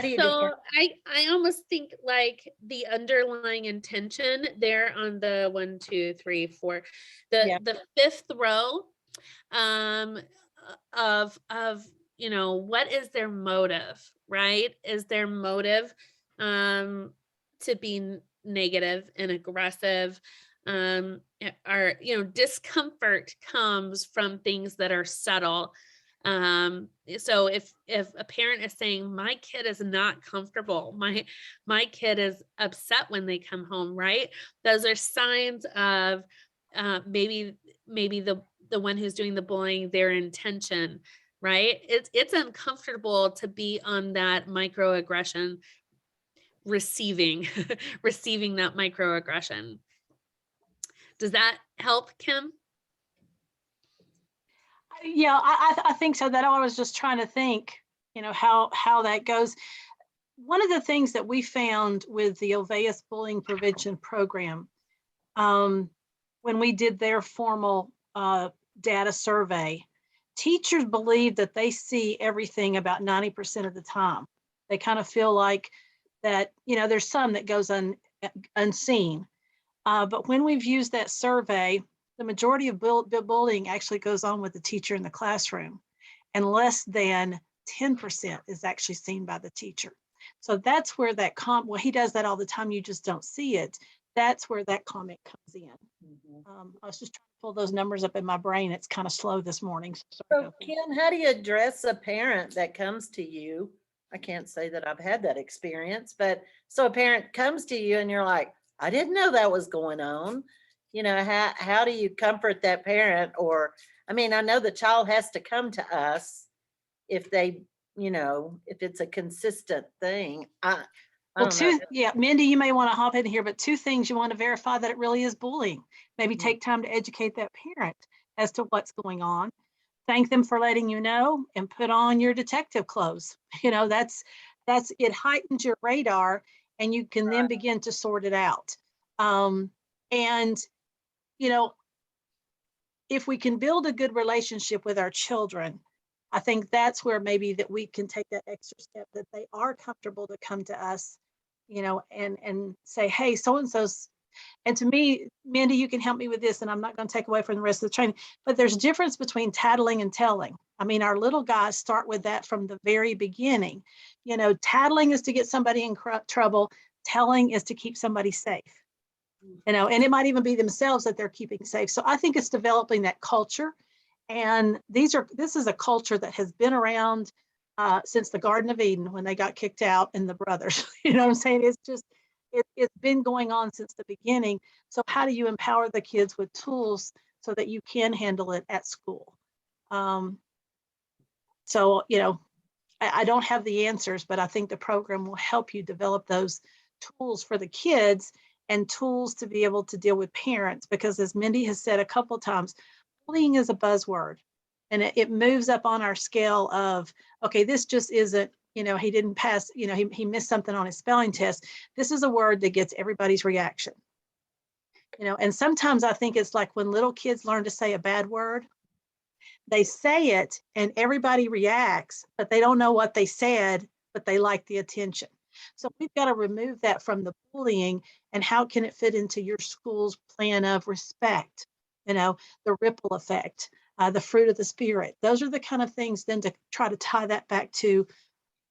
do you So I almost think like the underlying intention there on the 1, 2, 3, 4, the fifth row of you know, what is their motive, right? Is their motive to be negative and aggressive? Or, you know, discomfort comes from things that are subtle. So if a parent is saying my kid is not comfortable, my kid is upset when they come home, right? Those are signs of maybe the one who's doing the bullying, their intention, right? It's uncomfortable to be on that microaggression, receiving receiving that microaggression. Does that help, Kim? Yeah, I think so. That I was just trying to think, you know, how that goes. One of the things that we found with the OLWEUS bullying prevention program, when we did their formal data survey, teachers believe that they see everything about 90% of the time. They kind of feel like that, you know, there's some that goes unseen. But when we've used that survey, the majority of bullying actually goes on with the teacher in the classroom, and less than 10% is actually seen by the teacher. So that's where that well, he does that all the time, you just don't see it. That's where that comment comes in. I was just trying to pull those numbers up in my brain. It's kind of slow this morning. So Kim, how do you address a parent that comes to you? I can't say that I've had that experience, but so a parent comes to you and you're like, I didn't know that was going on. You know, how do you comfort that parent? Or, I mean, I know the child has to come to us if they, you know, if it's a consistent thing. I don't know. Yeah, Mindy, you may want to hop in here, but 2 things: you want to verify that it really is bullying. Maybe take time to educate that parent as to what's going on. Thank them for letting you know, and put on your detective clothes. You know, that's it heightens your radar, and you can then begin to sort it out. And you know, if we can build a good relationship with our children, I think that's where maybe that we can take that extra step, that they are comfortable to come to us, you know, and say, hey, so-and-so's, and to me, Mindy, you can help me with this, and I'm not going to take away from the rest of the training, but there's a difference between tattling and telling. I mean, our little guys start with that from the very beginning. You know, tattling is to get somebody in trouble. Telling is to keep somebody safe. you know, and it might even be themselves that they're keeping safe. So I think it's developing that culture. And this is a culture that has been around since the Garden of Eden when they got kicked out and the brothers, you know what I'm saying? It's just, it's been going on since the beginning. So how do you empower the kids with tools so that you can handle it at school? So, you know, I don't have the answers, but I think the program will help you develop those tools for the kids and tools to be able to deal with parents, because as Mindy has said a couple times, bullying is a buzzword and it moves up on our scale of, okay, this just isn't, you know, he didn't pass, you know, he missed something on his spelling test. This is a word that gets everybody's reaction, you know, and sometimes I think it's like when little kids learn to say a bad word, they say it and everybody reacts, but they don't know what they said, but they like the attention. So we've got to remove that from the bullying, and how can it fit into your school's plan of respect? You know, the ripple effect, the fruit of the spirit. Those are the kind of things then to try to tie that back to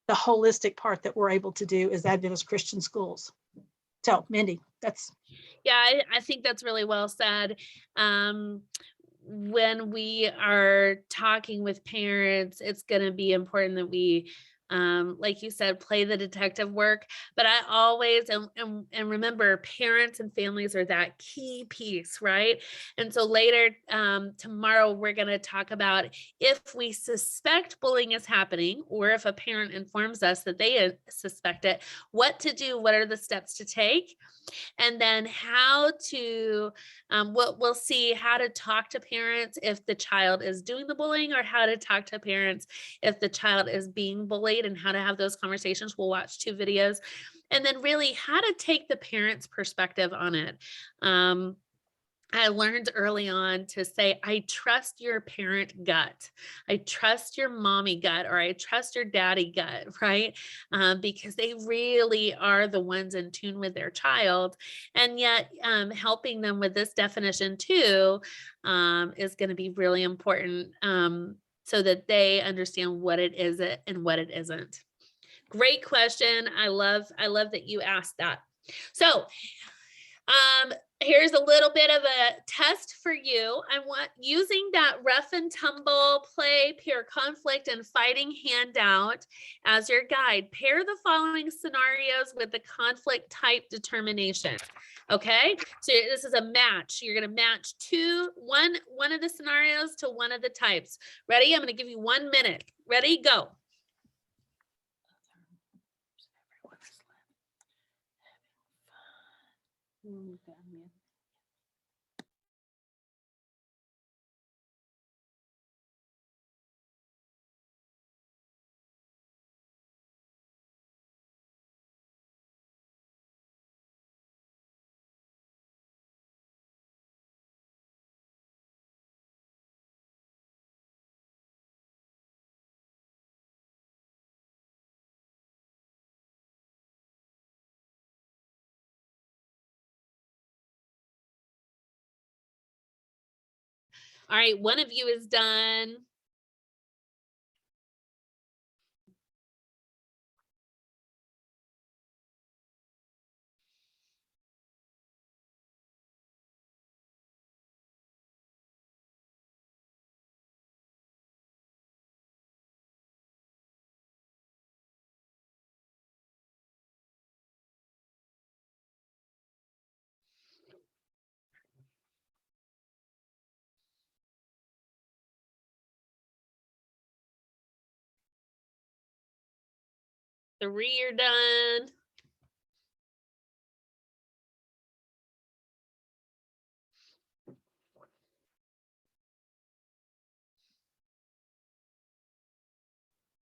the holistic part that we're able to do as Adventist Christian schools. So Mindy, that's. Yeah, I think that's really well said. When we are talking with parents, it's going to be important that we, like you said, play the detective work. But I always, and remember, parents and families are that key piece, right? And so later tomorrow, we're going to talk about if we suspect bullying is happening, or if a parent informs us that they suspect it, what to do, what are the steps to take, and then how to, we'll see how to talk to parents if the child is doing the bullying, or how to talk to parents if the child is being bullied, and how to have those conversations. We'll watch 2 videos, and then really how to take the parent's perspective on it. I learned early on to say, I trust your parent gut. I trust your mommy gut, or I trust your daddy gut, right? Because they really are the ones in tune with their child. And yet helping them with this definition too is going to be really important so that they understand what it is and what it isn't. Great question. I love that you asked that. So here's a little bit of a test for you. I want using that rough and tumble, play, peer conflict, and fighting handout as your guide. Pair the following scenarios with the conflict type determination. Okay, so this is a match. You're going to match one of the scenarios to one of the types. Ready? I'm going to give you 1 minute. Ready? Go. All right, one of you is done. Three are done.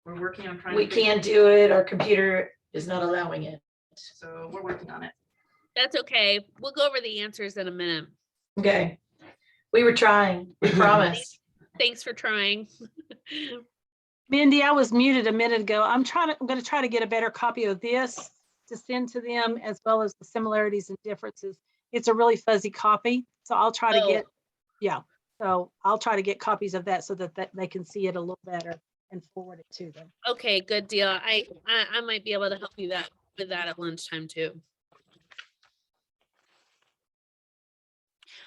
We're working on trying We to figure- can't do it. Our computer is not allowing it. So we're working on it. That's okay. We'll go over the answers in a minute. Okay. We were trying, we promise. Thanks for trying. Mindy, I was muted a minute ago. I'm going to try to get a better copy of this to send to them, as well as the similarities and differences. It's a really fuzzy copy, so I'll try to get, so I'll try to get copies of that so that they can see it a little better and forward it to them. Okay, good deal. I might be able to help you with that at lunchtime too.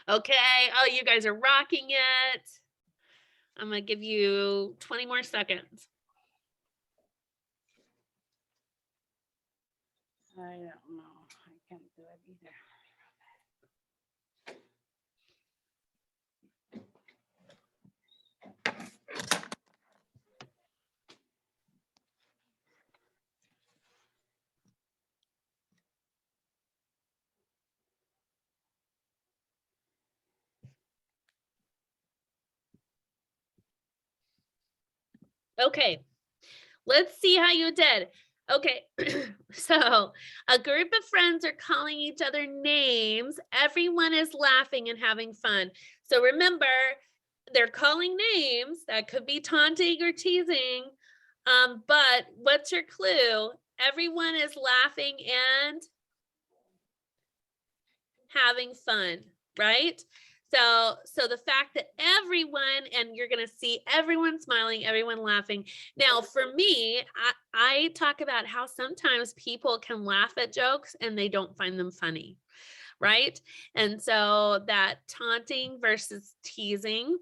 Okay. Oh, you guys are rocking it. I'm gonna give you 20 more seconds. I don't know. I can't do it either. Okay, let's see how you did. Okay, so a group of friends are calling each other names. Everyone is laughing and having fun. So remember, they're calling names. That could be taunting or teasing. But what's your clue? Everyone is laughing and having fun, right? So the fact that everyone, and you're going to see everyone smiling, everyone laughing. Now, for me, I talk about how sometimes people can laugh at jokes and they don't find them funny, right? And so that taunting versus teasing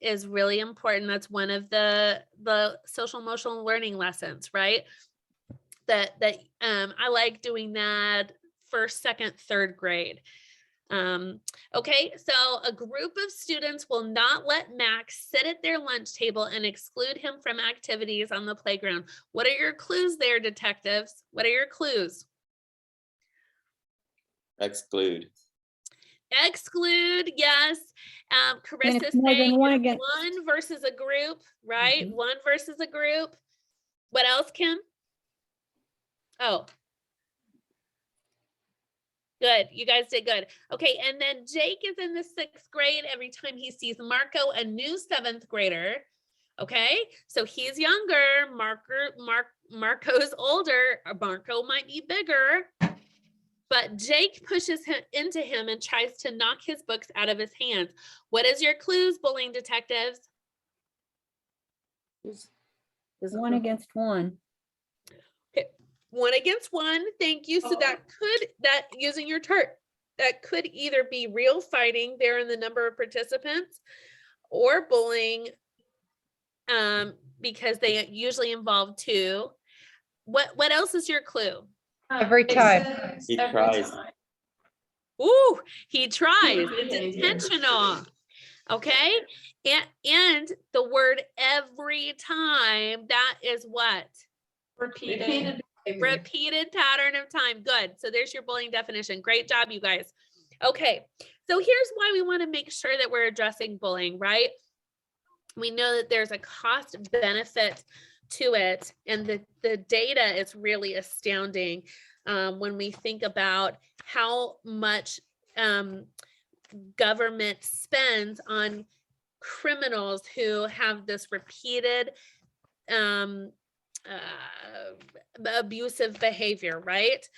is really important. That's one of the social emotional learning lessons, right? That I like doing that first, second, third grade. Okay, so a group of students will not let Max sit at their lunch table and exclude him from activities on the playground. What are your clues there, detectives? What are your clues? Exclude. Exclude, yes. And Carissa it's more than saying one it's against. one versus a group, right? Mhm. One versus a group. What else, Kim? Oh. Good, you guys did good. Okay, and then Jake is in the 6th grade. Every time he sees Marco, a new 7th grader. Okay, so he's younger. Marco's older. Marco might be bigger, but Jake pushes him into him and tries to knock his books out of his hands. What is your clues, bullying detectives? Is one against one. Okay. 1 against 1, thank you. So that using your chart, that could either be real fighting there in the number of participants or bullying, because they usually involve 2. What else is your clue? Every time. He tries. Ooh, he tries. It's intentional. Okay. And the word every time, that is what? Repeated. Repeated pattern of time. Good. So there's your bullying definition. Great job, you guys. Okay. So here's why we want to make sure that we're addressing bullying, right? We know that there's a cost benefit to it, and the data is really astounding when we think about how much government spends on criminals who have this repeated abusive behavior, right?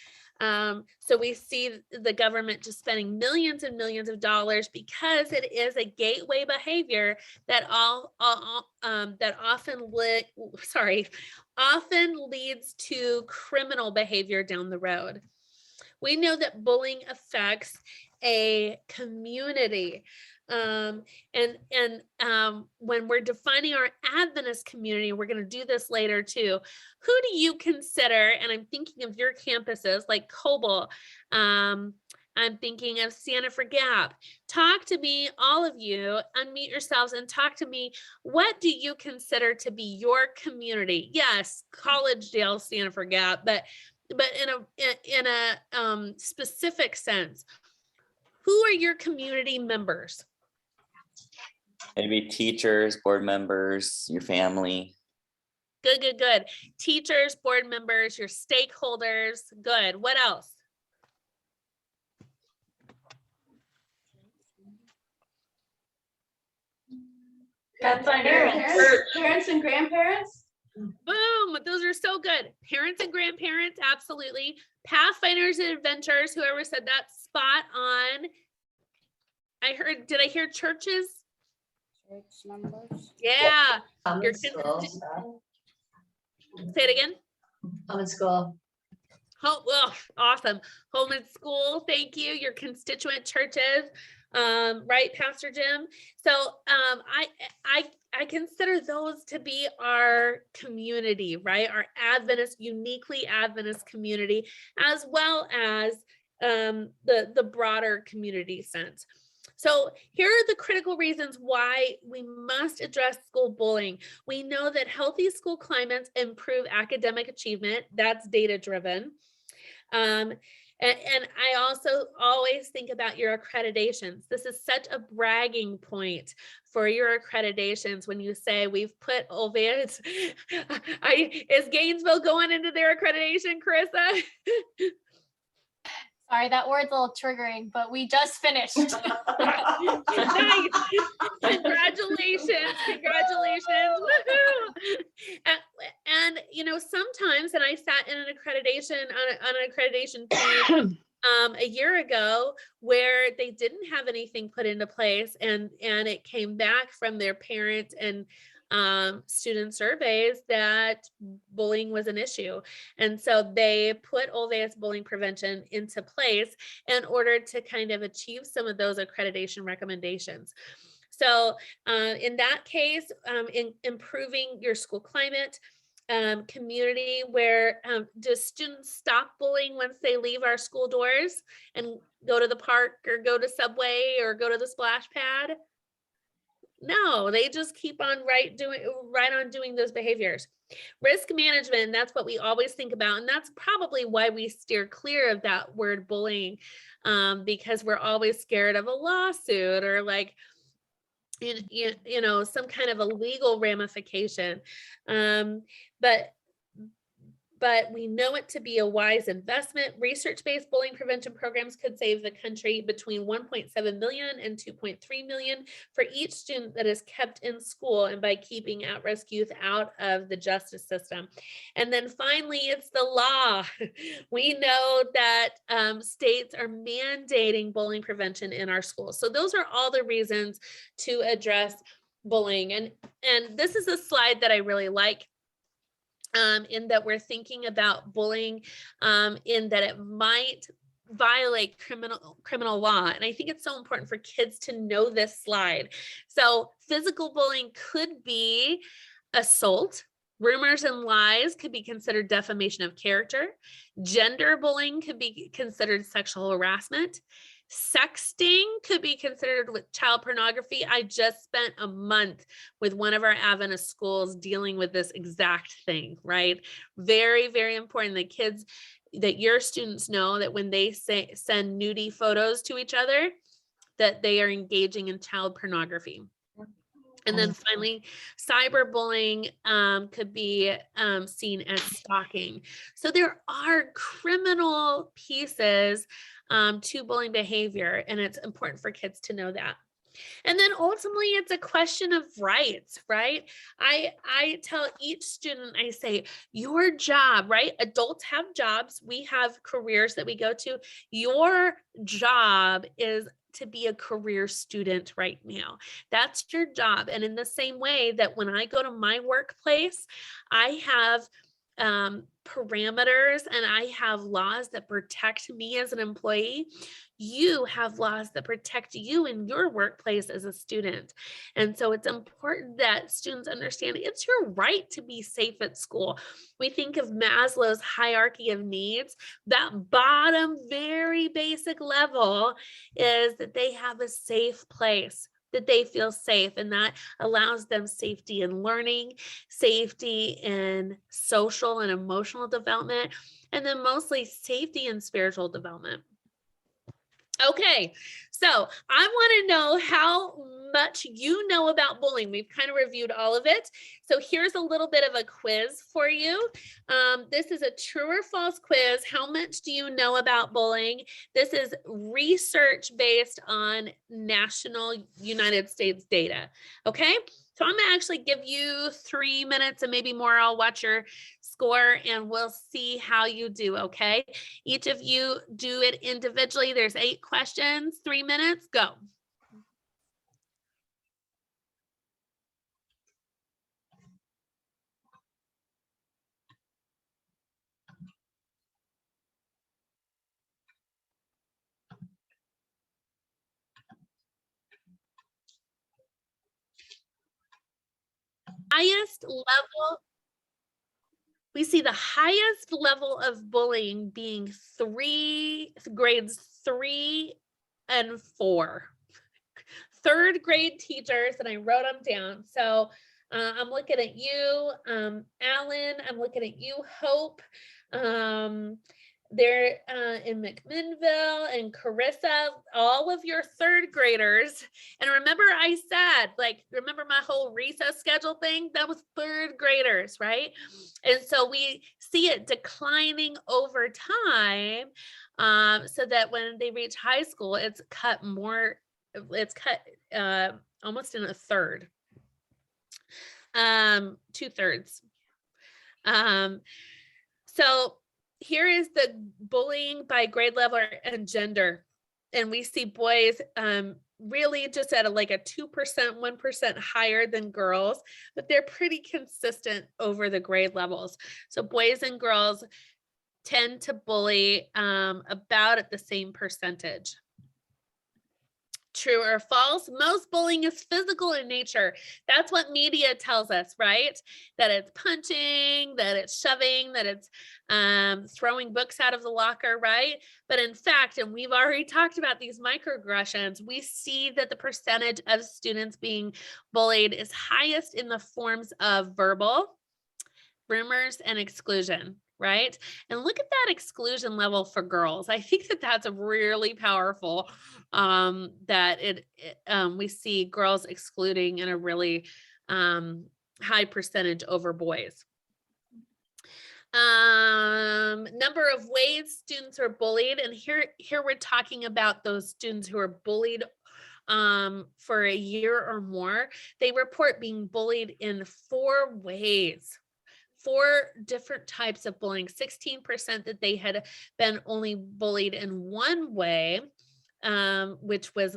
So we see the government just spending millions and millions of dollars because it is a gateway behavior that often leads to criminal behavior down the road. We know that bullying affects a community. When we're defining our Adventist community, we're going to do this later too. Who do you consider, and I'm thinking of your campuses like Coble, I'm thinking of Santa Fe Gap. Talk to me, all of you, unmute yourselves and talk to me. What do you consider to be your community? Yes, Collegedale, Santa Fe Gap, but in a specific sense. Who are your community members? Maybe teachers, board members, your family. Good. Teachers, board members, your stakeholders. Good. What else? Parents and grandparents. Boom, those are so good. Parents and grandparents, absolutely. Pathfinders and adventures, whoever said that, spot on. Did I hear churches? Church numbers. Yeah. Common Your school kids- stuff. Say it again. Common school. Well, awesome. Home and school, thank you. Your constituent churches, right, Pastor Jim? So I consider those to be our community, right? Our Adventist, uniquely Adventist community, as well as the broader community sense. So here are the critical reasons why we must address school bullying. We know that healthy school climates improve academic achievement. That's data driven. And I also always think about your accreditations. This is such a bragging point for your accreditations when you say we've put OLWEUS. Is Gainesville going into their accreditation, Carissa? Sorry, that word's a little triggering, but we just finished. Nice. Congratulations. Congratulations. Woohoo. And you know, sometimes, and I sat in an accreditation on an accreditation team a year ago where they didn't have anything put into place, and it came back from their parents and student surveys that bullying was an issue. And so they put OLWEUS bullying prevention into place in order to kind of achieve some of those accreditation recommendations. So in that case, in improving your school climate, community where do students stop bullying once they leave our school doors and go to the park or go to Subway or go to the splash pad? No, they just keep on doing those behaviors. Risk management, that's what we always think about. And that's probably why we steer clear of that word bullying, because we're always scared of a lawsuit or like, you know, some kind of a legal ramification. But we know it to be a wise investment. Research-based bullying prevention programs could save the country between 1.7 million and 2.3 million for each student that is kept in school, and by keeping at-risk youth out of the justice system. And then finally, it's the law. We know that states are mandating bullying prevention in our schools. So those are all the reasons to address bullying. And this is a slide that I really like. In that we're thinking about bullying, in that it might violate criminal law. And I think it's so important for kids to know this slide. So physical bullying could be assault. Rumors and lies could be considered defamation of character. Gender bullying could be considered sexual harassment. Sexting could be considered with child pornography. I just spent a month with one of our Adventist schools dealing with this exact thing, right? Very, very important that kids, that your students know that when they send nudie photos to each other, that they are engaging in child pornography. And then finally, cyberbullying could be seen as stalking. So there are criminal pieces to bullying behavior, and it's important for kids to know that. And then ultimately, it's a question of rights, right? I tell each student, I say, your job, right? Adults have jobs. We have careers that we go to. Your job is to be a career student right now. That's your job. And in the same way that when I go to my workplace, I have parameters and I have laws that protect me as an employee. You have laws that protect you in your workplace as a student. And so it's important that students understand it's your right to be safe at school. We think of Maslow's hierarchy of needs. That bottom, very basic level is that they have a safe place, that they feel safe, and that allows them safety in learning, safety in social and emotional development, and then mostly safety in spiritual development. Okay, so I want to know how much you know about bullying. We've kind of reviewed all of it. So here's a little bit of a quiz for you. This is a true or false quiz. How much do you know about bullying? This is research based on national United States data. Okay, so I'm gonna actually give you 3 minutes and maybe more. I'll watch your score and we'll see how you do, okay? Each of you do it individually. There's 8 questions, 3 minutes, go. highest level, we see the highest level of bullying being grades 3 and 4. Third grade teachers, and I wrote them down. So I'm looking at you, Alan, I'm looking at you, Hope. They're in McMinnville and Carissa, all of your third graders. And remember I said, like, remember my whole recess schedule thing? That was third graders, right? And so we see it declining over time, so that when they reach high school, it's cut almost in a third, 2/3. So here is the bullying by grade level and gender. And we see boys really just at a 2%, 1% higher than girls, but they're pretty consistent over the grade levels. So boys and girls tend to bully about at the same percentage. True or false? Most bullying is physical in nature. That's what media tells us, right? That it's punching, that it's shoving, that it's throwing books out of the locker, right? But in fact, and we've already talked about these microaggressions, we see that the percentage of students being bullied is highest in the forms of verbal, rumors, and exclusion. Right? And look at that exclusion level for girls. I think that that's a really powerful, that we see girls excluding in a really high percentage over boys. Number of ways students are bullied. And here we're talking about those students who are bullied for a year or more. They report being bullied in 4 ways. 4 different types of bullying. 16% that they had been only bullied in 1 way, which was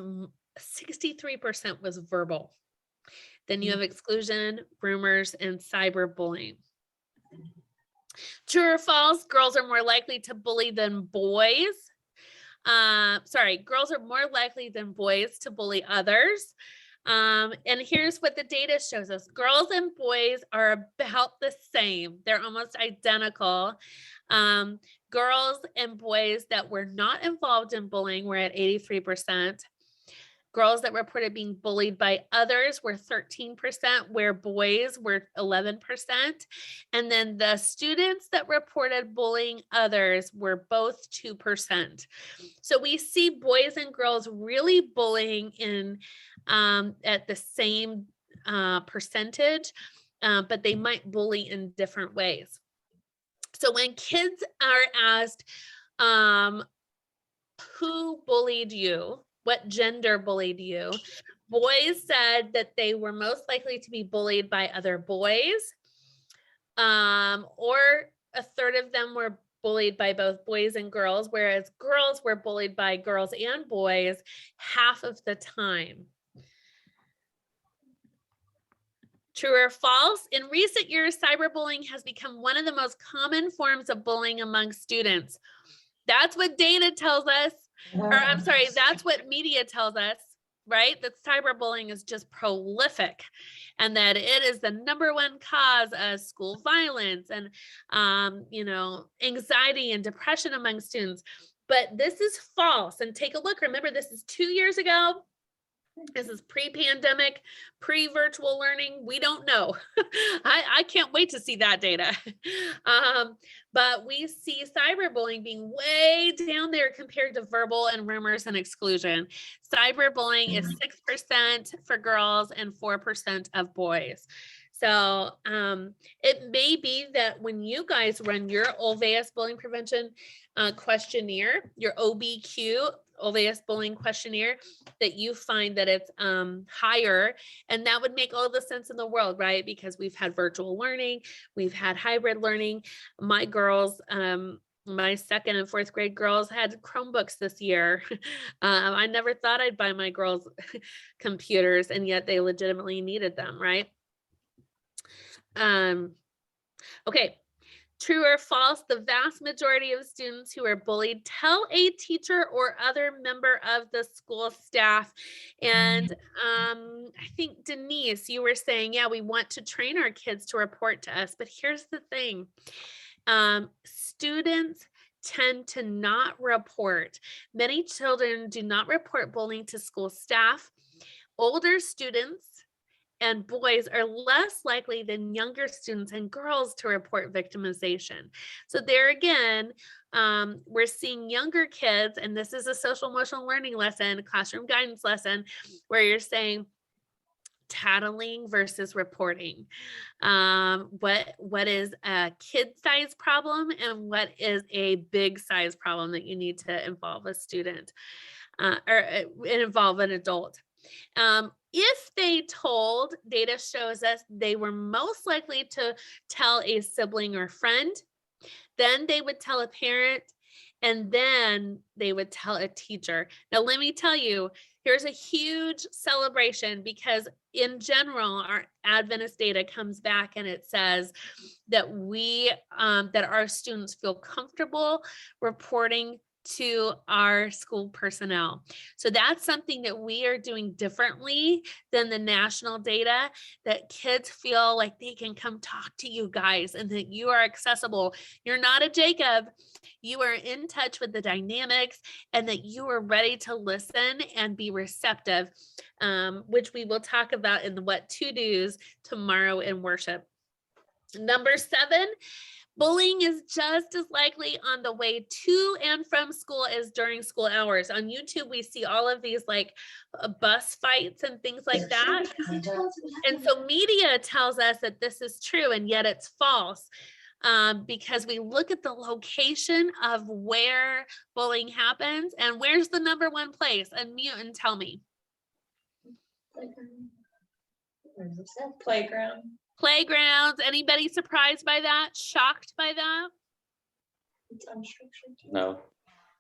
63% was verbal. Then you have exclusion, rumors, and cyberbullying. True or false? Girls are more likely to bully than boys. Girls are more likely than boys to bully others. And here's what the data shows us. Girls and boys are about the same. They're almost identical. Girls and boys that were not involved in bullying were at 83%. Girls that reported being bullied by others were 13%, where boys were 11%. And then the students that reported bullying others were both 2%. So we see boys and girls really bullying in at the same percentage, but they might bully in different ways. So when kids are asked, who bullied you? What gender bullied you? Boys said that they were most likely to be bullied by other boys, or a third of them were bullied by both boys and girls, whereas girls were bullied by girls and boys half of the time. True or false? In recent years, cyberbullying has become one of the most common forms of bullying among students. That's what data tells us. Or I'm sorry, that's what media tells us, right? That cyberbullying is just prolific and that it is the #1 cause of school violence and, anxiety and depression among students. But this is false. And take a look. Remember, this is 2 years ago. This is pre-pandemic, pre-virtual learning. We don't know. I can't wait to see that data. But we see cyberbullying being way down there compared to verbal and rumors and exclusion. Cyberbullying is 6% for girls and 4% of boys. So it may be that when you guys run your OLWEUS bullying prevention questionnaire, your OBQ, OLWEUS bullying questionnaire, that you find that it's higher, and that would make all the sense in the world, right? Because we've had virtual learning, we've had hybrid learning. My girls, my 2nd and 4th grade girls had Chromebooks this year. I never thought I'd buy my girls computers, and yet they legitimately needed them, right? Okay. True or false, the vast majority of students who are bullied tell a teacher or other member of the school staff. And I think Denise, you were saying, yeah, we want to train our kids to report to us, but here's the thing. Students tend to not report. Many children do not report bullying to school staff. Older students and boys are less likely than younger students and girls to report victimization. So there again, we're seeing younger kids, and this is a social emotional learning lesson, classroom guidance lesson, where you're saying tattling versus reporting. What is a kid-sized problem and what is a big size problem that you need to involve a student or involve an adult. If they told, data shows us they were most likely to tell a sibling or friend, then they would tell a parent, and then they would tell a teacher. Now, let me tell you, here's a huge celebration because in general, our Adventist data comes back and it says that that our students feel comfortable reporting to our school personnel. So that's something that we are doing differently than the national data, that kids feel like they can come talk to you guys and that you are accessible. You're not a Jacob. You are in touch with the dynamics and that you are ready to listen and be receptive, which we will talk about in the what to do's tomorrow in worship. Number 7, bullying is just as likely on the way to and from school as during school hours. On YouTube, we see all of these like bus fights and things like that. And so media tells us that this is true, and yet it's false. Because we look at the location of where bullying happens, and where's the number one place? Unmute and tell me. Playground. Playgrounds. Anybody surprised by that? Shocked by that? It's unstructured. No.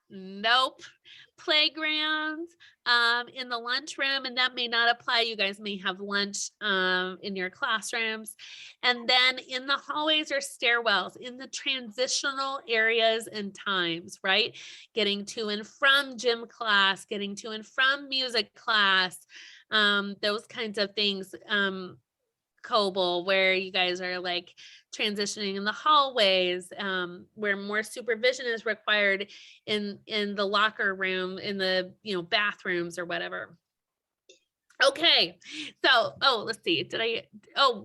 Nope. Playgrounds, in the lunchroom, and that may not apply. You guys may have lunch in your classrooms. And then in the hallways or stairwells, in the transitional areas and times, right? Getting to and from gym class, getting to and from music class, those kinds of things. Coble, where you guys are like transitioning in the hallways, where more supervision is required in the locker room, in the bathrooms or whatever. Okay, so let's see,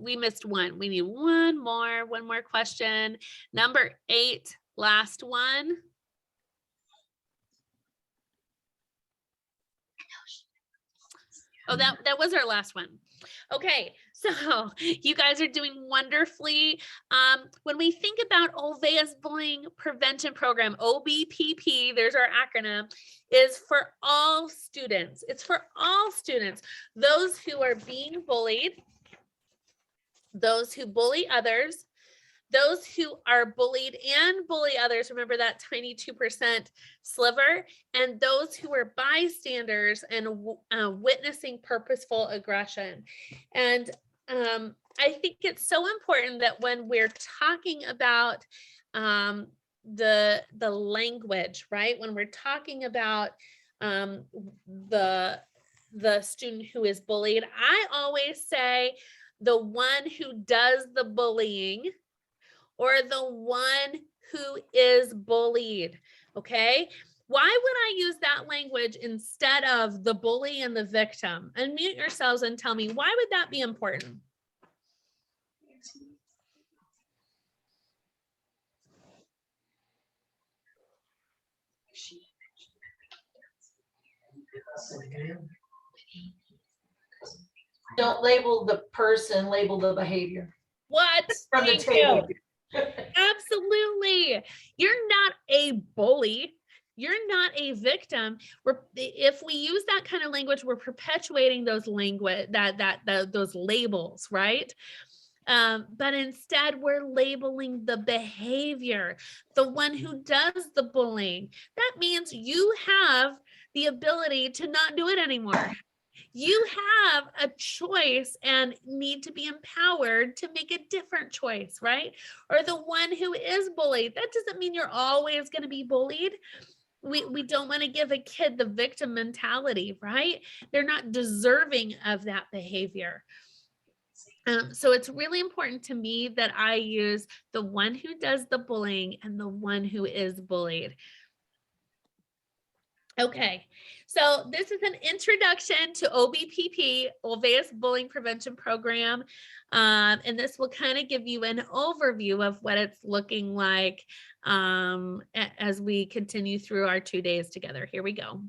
we missed one. We need one more question. Number 8, last one. Oh, that was our last one. Okay, so you guys are doing wonderfully. When we think about OLWEUS Bullying Prevention Program, OBPP, there's our acronym, is for all students. It's for all students, those who are being bullied, those who bully others, those who are bullied and bully others, remember that tiny 2% sliver, and those who are bystanders and witnessing purposeful aggression. And I think it's so important that when we're talking about the language, right? When we're talking about the student who is bullied, I always say the one who does the bullying or the one who is bullied, okay? Why would I use that language instead of the bully and the victim? Unmute yourselves and tell me, why would that be important? Don't label the person, label the behavior. What? From the Thank table. you. Absolutely. You're not a bully. You're not a victim. If we use that kind of language, we're perpetuating those those labels, right? But instead, we're labeling the behavior, the one who does the bullying. That means you have the ability to not do it anymore. You have a choice and need to be empowered to make a different choice, right? Or the one who is bullied. That doesn't mean you're always going to be bullied. We don't want to give a kid the victim mentality, right? They're not deserving of that behavior. So it's really important to me that I use the one who does the bullying and the one who is bullied. Okay, so this is an introduction to OBPP, OLWEUS Bullying Prevention Program. And this will kind of give you an overview of what it's looking like as we continue through our 2 days together. Here we go.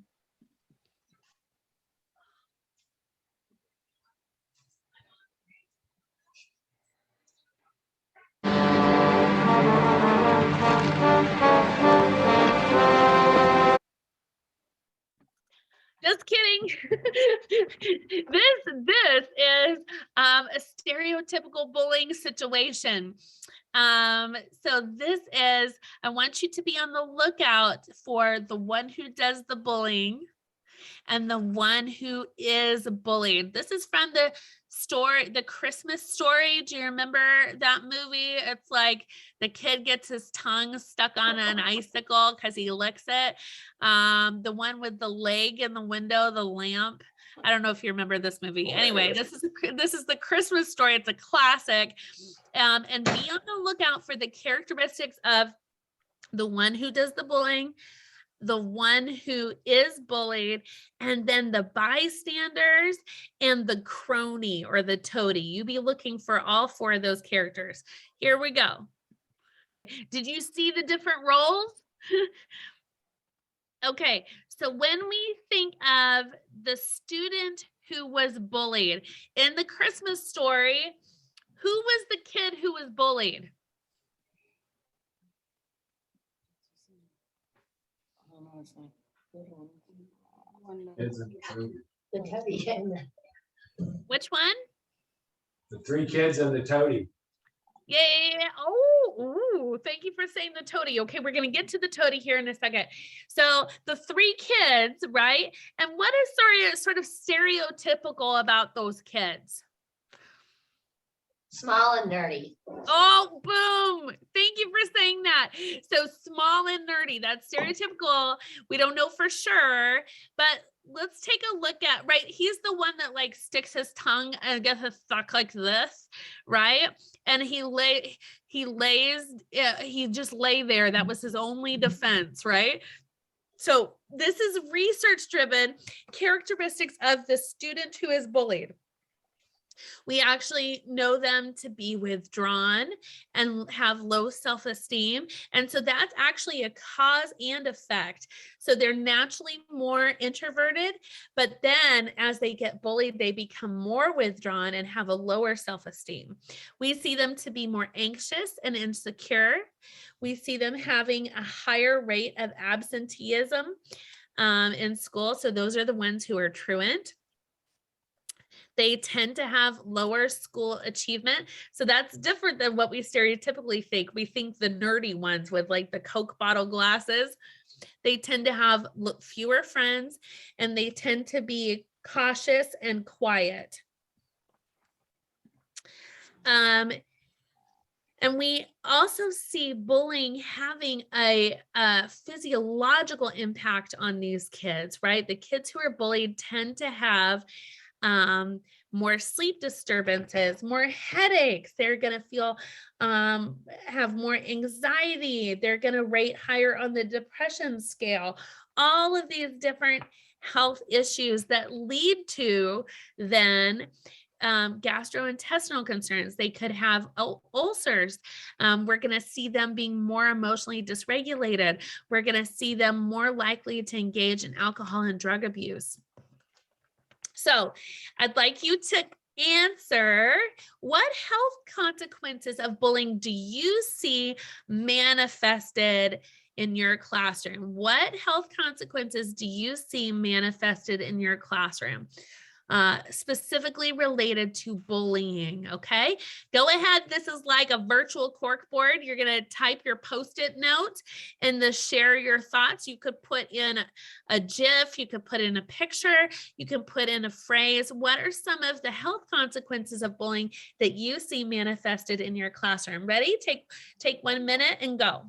Just kidding. This is a stereotypical bullying situation. So this is, I want you to be on the lookout for the one who does the bullying and the one who is bullied. This is from the story, The Christmas Story. Do you remember that movie? It's like the kid gets his tongue stuck on an icicle because he licks it. The one with the leg in the window, the lamp. I don't know if you remember this movie. Anyway, this is The Christmas Story. It's a classic. And be on the lookout for the characteristics of the one who does the bullying, the one who is bullied, and then the bystanders and the crony or the toady. You be looking for all 4 of those characters. Here we go. Did you see the different roles? Okay, so when we think of the student who was bullied in The Christmas Story, who was the kid who was bullied? The toady and Which one? The 3 kids and the toady. Yeah. Oh, ooh, thank you for saying the toady. Okay, we're going to get to the toady here in a second. So the 3 kids, right? And what is sort of stereotypical about those kids? small and nerdy. Oh, boom. Thank you for saying that. So small and nerdy, that's stereotypical. We don't know for sure, but let's take a look at, right? He's the one that like sticks his tongue and gets his suck like this, right? And he just lay there. That was his only defense, right? So this is research driven characteristics of the student who is bullied. We actually know them to be withdrawn and have low self-esteem. And so that's actually a cause and effect. So they're naturally more introverted, but then as they get bullied, they become more withdrawn and have a lower self-esteem. We see them to be more anxious and insecure. We see them having a higher rate of absenteeism in school. So those are the ones who are truant. They tend to have lower school achievement. So that's different than what we stereotypically think. We think the nerdy ones with like the Coke bottle glasses, they tend to have fewer friends and they tend to be cautious and quiet. And we also see bullying having a physiological impact on these kids, right? The kids who are bullied tend to have more sleep disturbances, more headaches. They're going to feel, have more anxiety. They're going to rate higher on the depression scale. All of these different health issues that lead to then gastrointestinal concerns. They could have ulcers. We're going to see them being more emotionally dysregulated. We're going to see them more likely to engage in alcohol and drug abuse. So I'd like you to answer, what health consequences of bullying do you see manifested in your classroom? What health consequences do you see manifested in your classroom? specifically related to bullying. Okay, go ahead. This is like a virtual cork board. You're going to type your Post-it note and the share your thoughts. You could put in a GIF, you could put in a picture, you can put in a phrase. What are some of the health consequences of bullying that you see manifested in your classroom? Ready? Take 1 minute and go.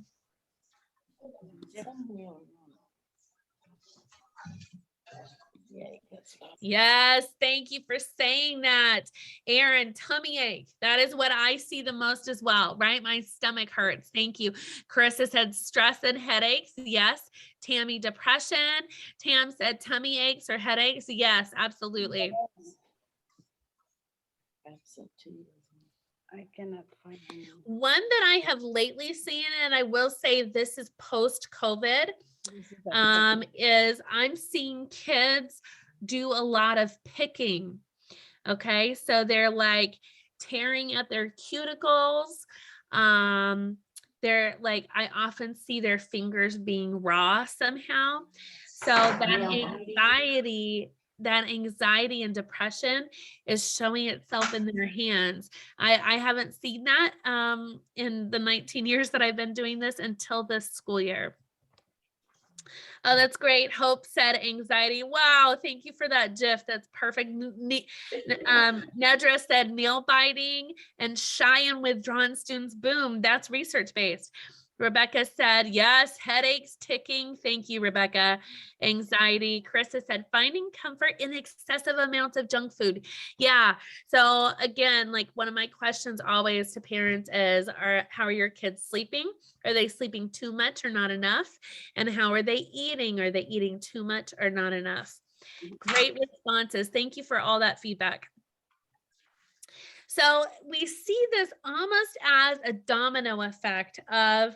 Yes, thank you for saying that. Aaron, tummy ache. That is what I see the most as well, right? My stomach hurts. Thank you. Carissa said stress and headaches. Yes. Tammy, depression. Tam said tummy aches or headaches. Yes, absolutely. I cannot find it. One that I have lately seen, and I will say this is post-COVID, is I'm seeing kids do a lot of picking. Okay, so they're like tearing at their cuticles. They're like, I often see their fingers being raw somehow. So that anxiety and depression is showing itself in their hands. I haven't seen that in the 19 years that I've been doing this until this school year. Oh, that's great. Hope said anxiety. Wow, thank you for that GIF. That's perfect. Nedra said nail biting and shy and withdrawn students. Boom, that's research based. Rebecca said, yes, headaches, ticking. Thank you, Rebecca. Anxiety. Carissa said, finding comfort in excessive amounts of junk food. Yeah. So again, like one of my questions always to parents is, how are your kids sleeping? Are they sleeping too much or not enough? And how are they eating? Are they eating too much or not enough? Great responses. Thank you for all that feedback. So we see this almost as a domino effect of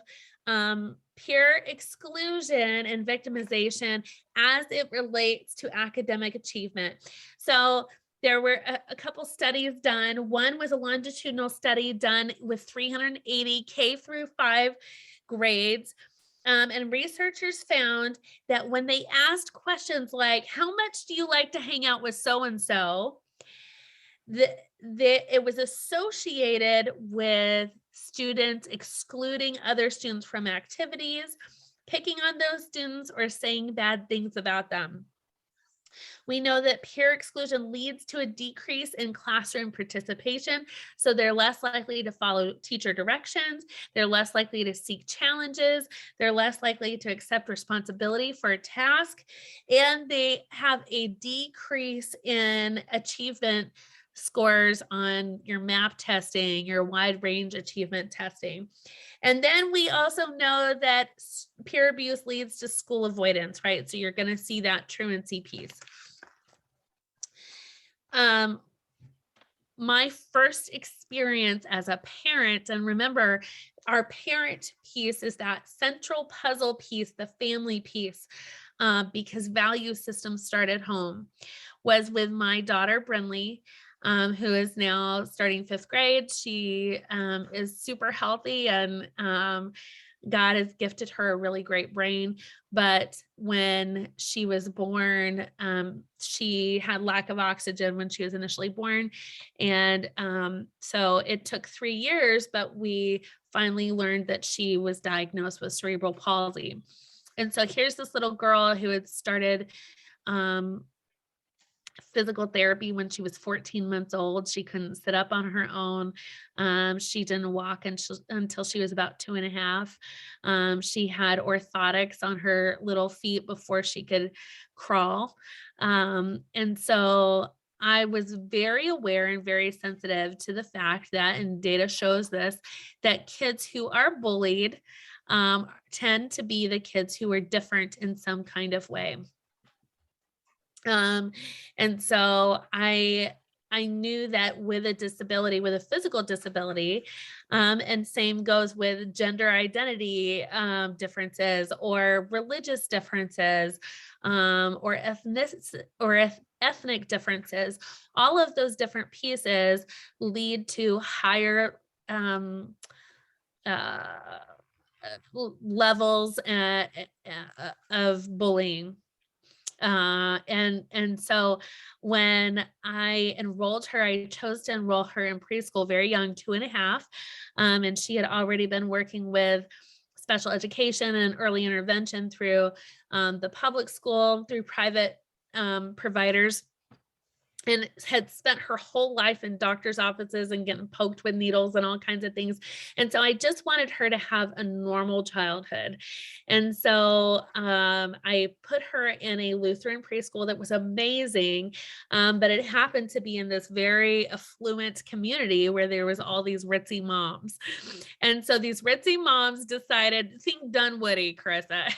peer exclusion and victimization as it relates to academic achievement. So there were a couple studies done. One was a longitudinal study done with 380 K through 5 grades. And researchers found that when they asked questions like, how much do you like to hang out with so-and-so? It was associated with students excluding other students from activities, picking on those students, or saying bad things about them. We know that peer exclusion leads to a decrease in classroom participation. So they're less likely to follow teacher directions. They're less likely to seek challenges. They're less likely to accept responsibility for a task. And they have a decrease in achievement scores on your MAP testing, your wide range achievement testing. And then we also know that peer abuse leads to school avoidance, right? So you're going to see that truancy piece. My first experience as a parent, and remember, our parent piece is that central puzzle piece, the family piece, because value systems start at home, was with my daughter, Brinley, who is now starting 5th grade. She is super healthy, and God has gifted her a really great brain. But when she was born, she had lack of oxygen when she was initially born. And so it took 3 years, but we finally learned that she was diagnosed with cerebral palsy. And so here's this little girl who had started physical therapy when she was 14 months old. She couldn't sit up on her own. She didn't walk until she was about 2.5. She had orthotics on her little feet before she could crawl. And so I was very aware and very sensitive to the fact that, and data shows this, that kids who are bullied tend to be the kids who are different in some kind of way. And so I knew that with a disability, with a physical disability, and same goes with gender identity differences or religious differences, or ethnic differences, all of those different pieces lead to higher levels of bullying. And so when I enrolled her, I chose to enroll her in preschool very young, 2.5. And she had already been working with special education and early intervention through the public school, through private providers, and had spent her whole life in doctor's offices and getting poked with needles and all kinds of things. And so I just wanted her to have a normal childhood. And so I put her in a Lutheran preschool that was amazing, but it happened to be in this very affluent community where there was all these ritzy moms. And so these ritzy moms decided, think Dunwoody, Carissa.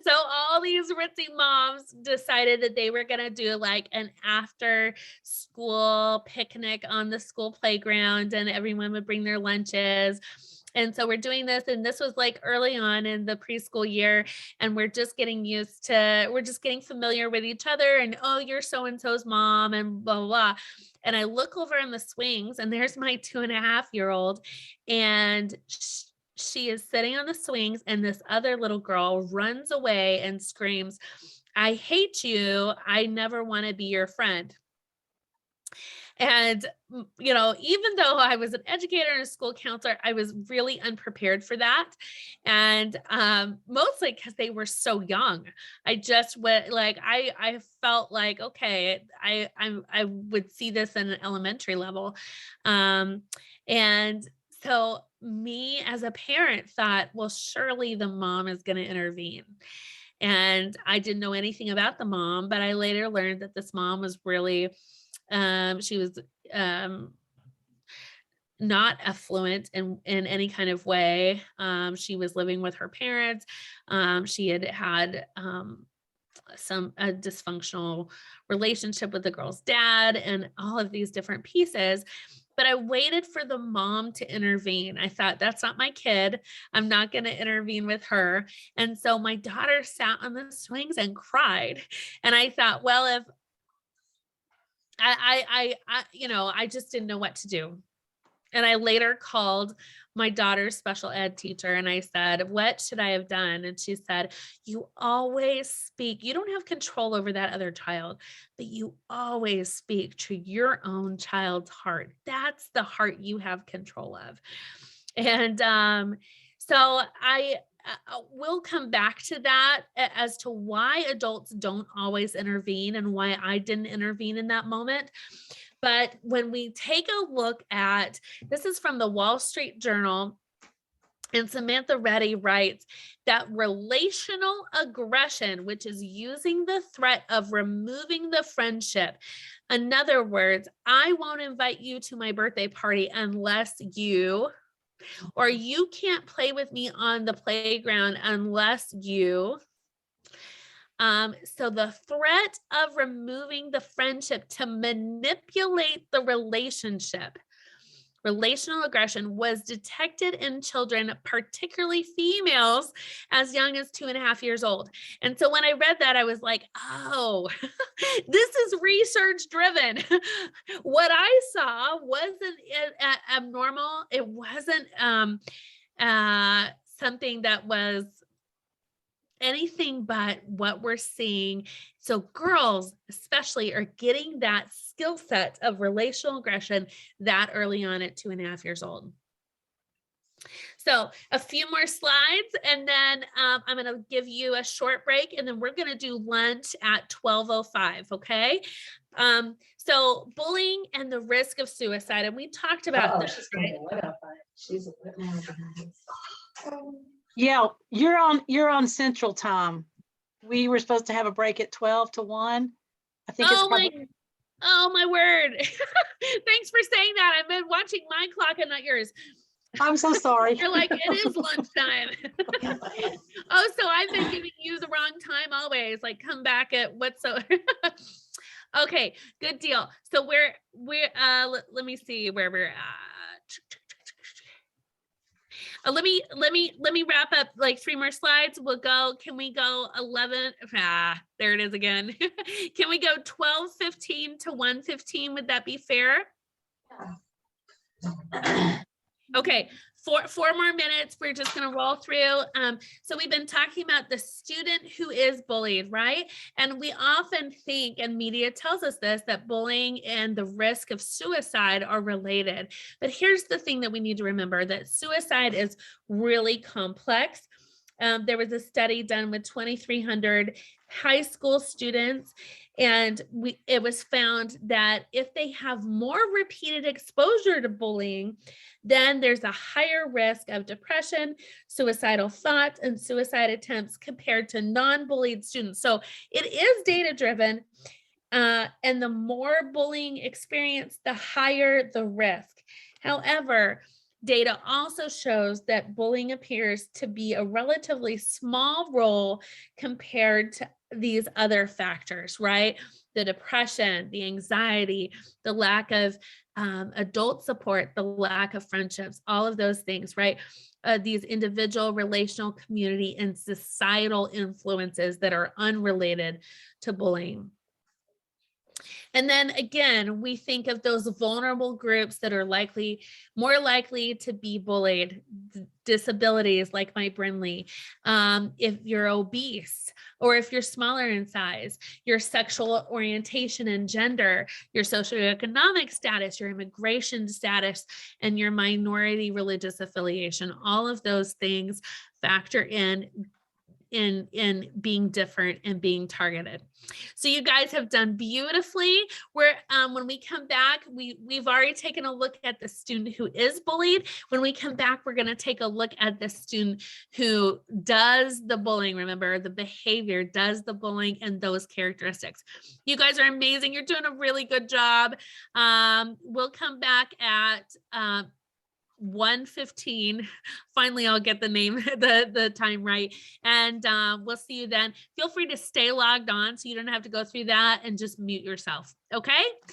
So all these ritzy moms decided that they were going to do like an after school picnic on the school playground, and everyone would bring their lunches. And so we're doing this, and this was like early on in the preschool year, and we're just getting familiar with each other, and oh, you're so-and-so's mom, and blah, blah, blah. And I look over in the swings, and there's my 2.5-year-old, and she is sitting on the swings, and this other little girl runs away and screams, "I hate you. I never want to be your friend." And, you know, even though I was an educator and a school counselor, I was really unprepared for that. And mostly because they were so young. I just went like, I felt like, okay, I would see this in an elementary level. And so me as a parent thought, well, surely the mom is going to intervene. And I didn't know anything about the mom, but I later learned that this mom was really, she was not affluent in any kind of way. She was living with her parents. She had had a dysfunctional relationship with the girl's dad and all of these different pieces. But I waited for the mom to intervene. I thought, that's not my kid. I'm not going to intervene with her. And so my daughter sat on the swings and cried. And I thought, well, if I just didn't know what to do. And I later called my daughter's special ed teacher and I said, what should I have done? And she said, you always speak. You don't have control over that other child, but you always speak to your own child's heart. That's the heart you have control of. And so I will come back to that as to why adults don't always intervene and why I didn't intervene in that moment. But when we take a look at, this is from the Wall Street Journal, and Samantha Reddy writes that relational aggression, which is using the threat of removing the friendship. In other words, I won't invite you to my birthday party unless you, or you can't play with me on the playground unless you. So the threat of removing the friendship to manipulate the relationship, relational aggression, was detected in children, particularly females, as young as 2.5 years old. And so when I read that, I was like, oh, this is research driven. What I saw wasn't abnormal. It wasn't something that was anything but what we're seeing. So girls especially are getting that skill set of relational aggression that early on at 2.5 years old. So a few more slides, and then I'm going to give you a short break, and then we're going to do lunch at 12:05. Okay. So bullying and the risk of suicide, and we talked about this, right? Yeah, you're on Central Time. We were supposed to have a break at 12 to 1. I think it's probably. Oh my word. Thanks for saying that. I've been watching my clock and not yours. I'm so sorry. You're like, it is lunchtime. Oh, so I've been giving you the wrong time always. Like, come back at what's so. Okay, good deal. So we're let me see where we're at. Let me wrap up like 3 more slides. We'll go, can we go 11? There it is again. Can we go 12:15 to 1:15? Would that be fair? Okay, four more minutes. We're just gonna roll through. So we've been talking about the student who is bullied, right? And we often think, and media tells us this, that bullying and the risk of suicide are related. But here's the thing that we need to remember, that suicide is really complex. There was a study done with 2,300 high school students, and it was found that if they have more repeated exposure to bullying, then there's a higher risk of depression, suicidal thoughts, and suicide attempts compared to non-bullied students. So it is data-driven, and the more bullying experience, the higher the risk. However, data also shows that bullying appears to be a relatively small role compared to these other factors, right? The depression, the anxiety, the lack of adult support, the lack of friendships, all of those things, right? These individual, relational, community, and societal influences that are unrelated to bullying. And then again, we think of those vulnerable groups that are more likely to be bullied, disabilities like Mike Brindley, if you're obese, or if you're smaller in size, your sexual orientation and gender, your socioeconomic status, your immigration status, and your minority religious affiliation. All of those things factor in being different and being targeted. So you guys have done beautifully. When we come back, we've already taken a look at the student who is bullied. When we come back, we're going to take a look at the student who does the bullying. Remember, the behavior does the bullying and those characteristics. You guys are amazing. You're doing a really good job. We'll come back at 1:15. Finally, I'll get the name, the time right. And we'll see you then. Feel free to stay logged on so you don't have to go through that, and just mute yourself. Okay.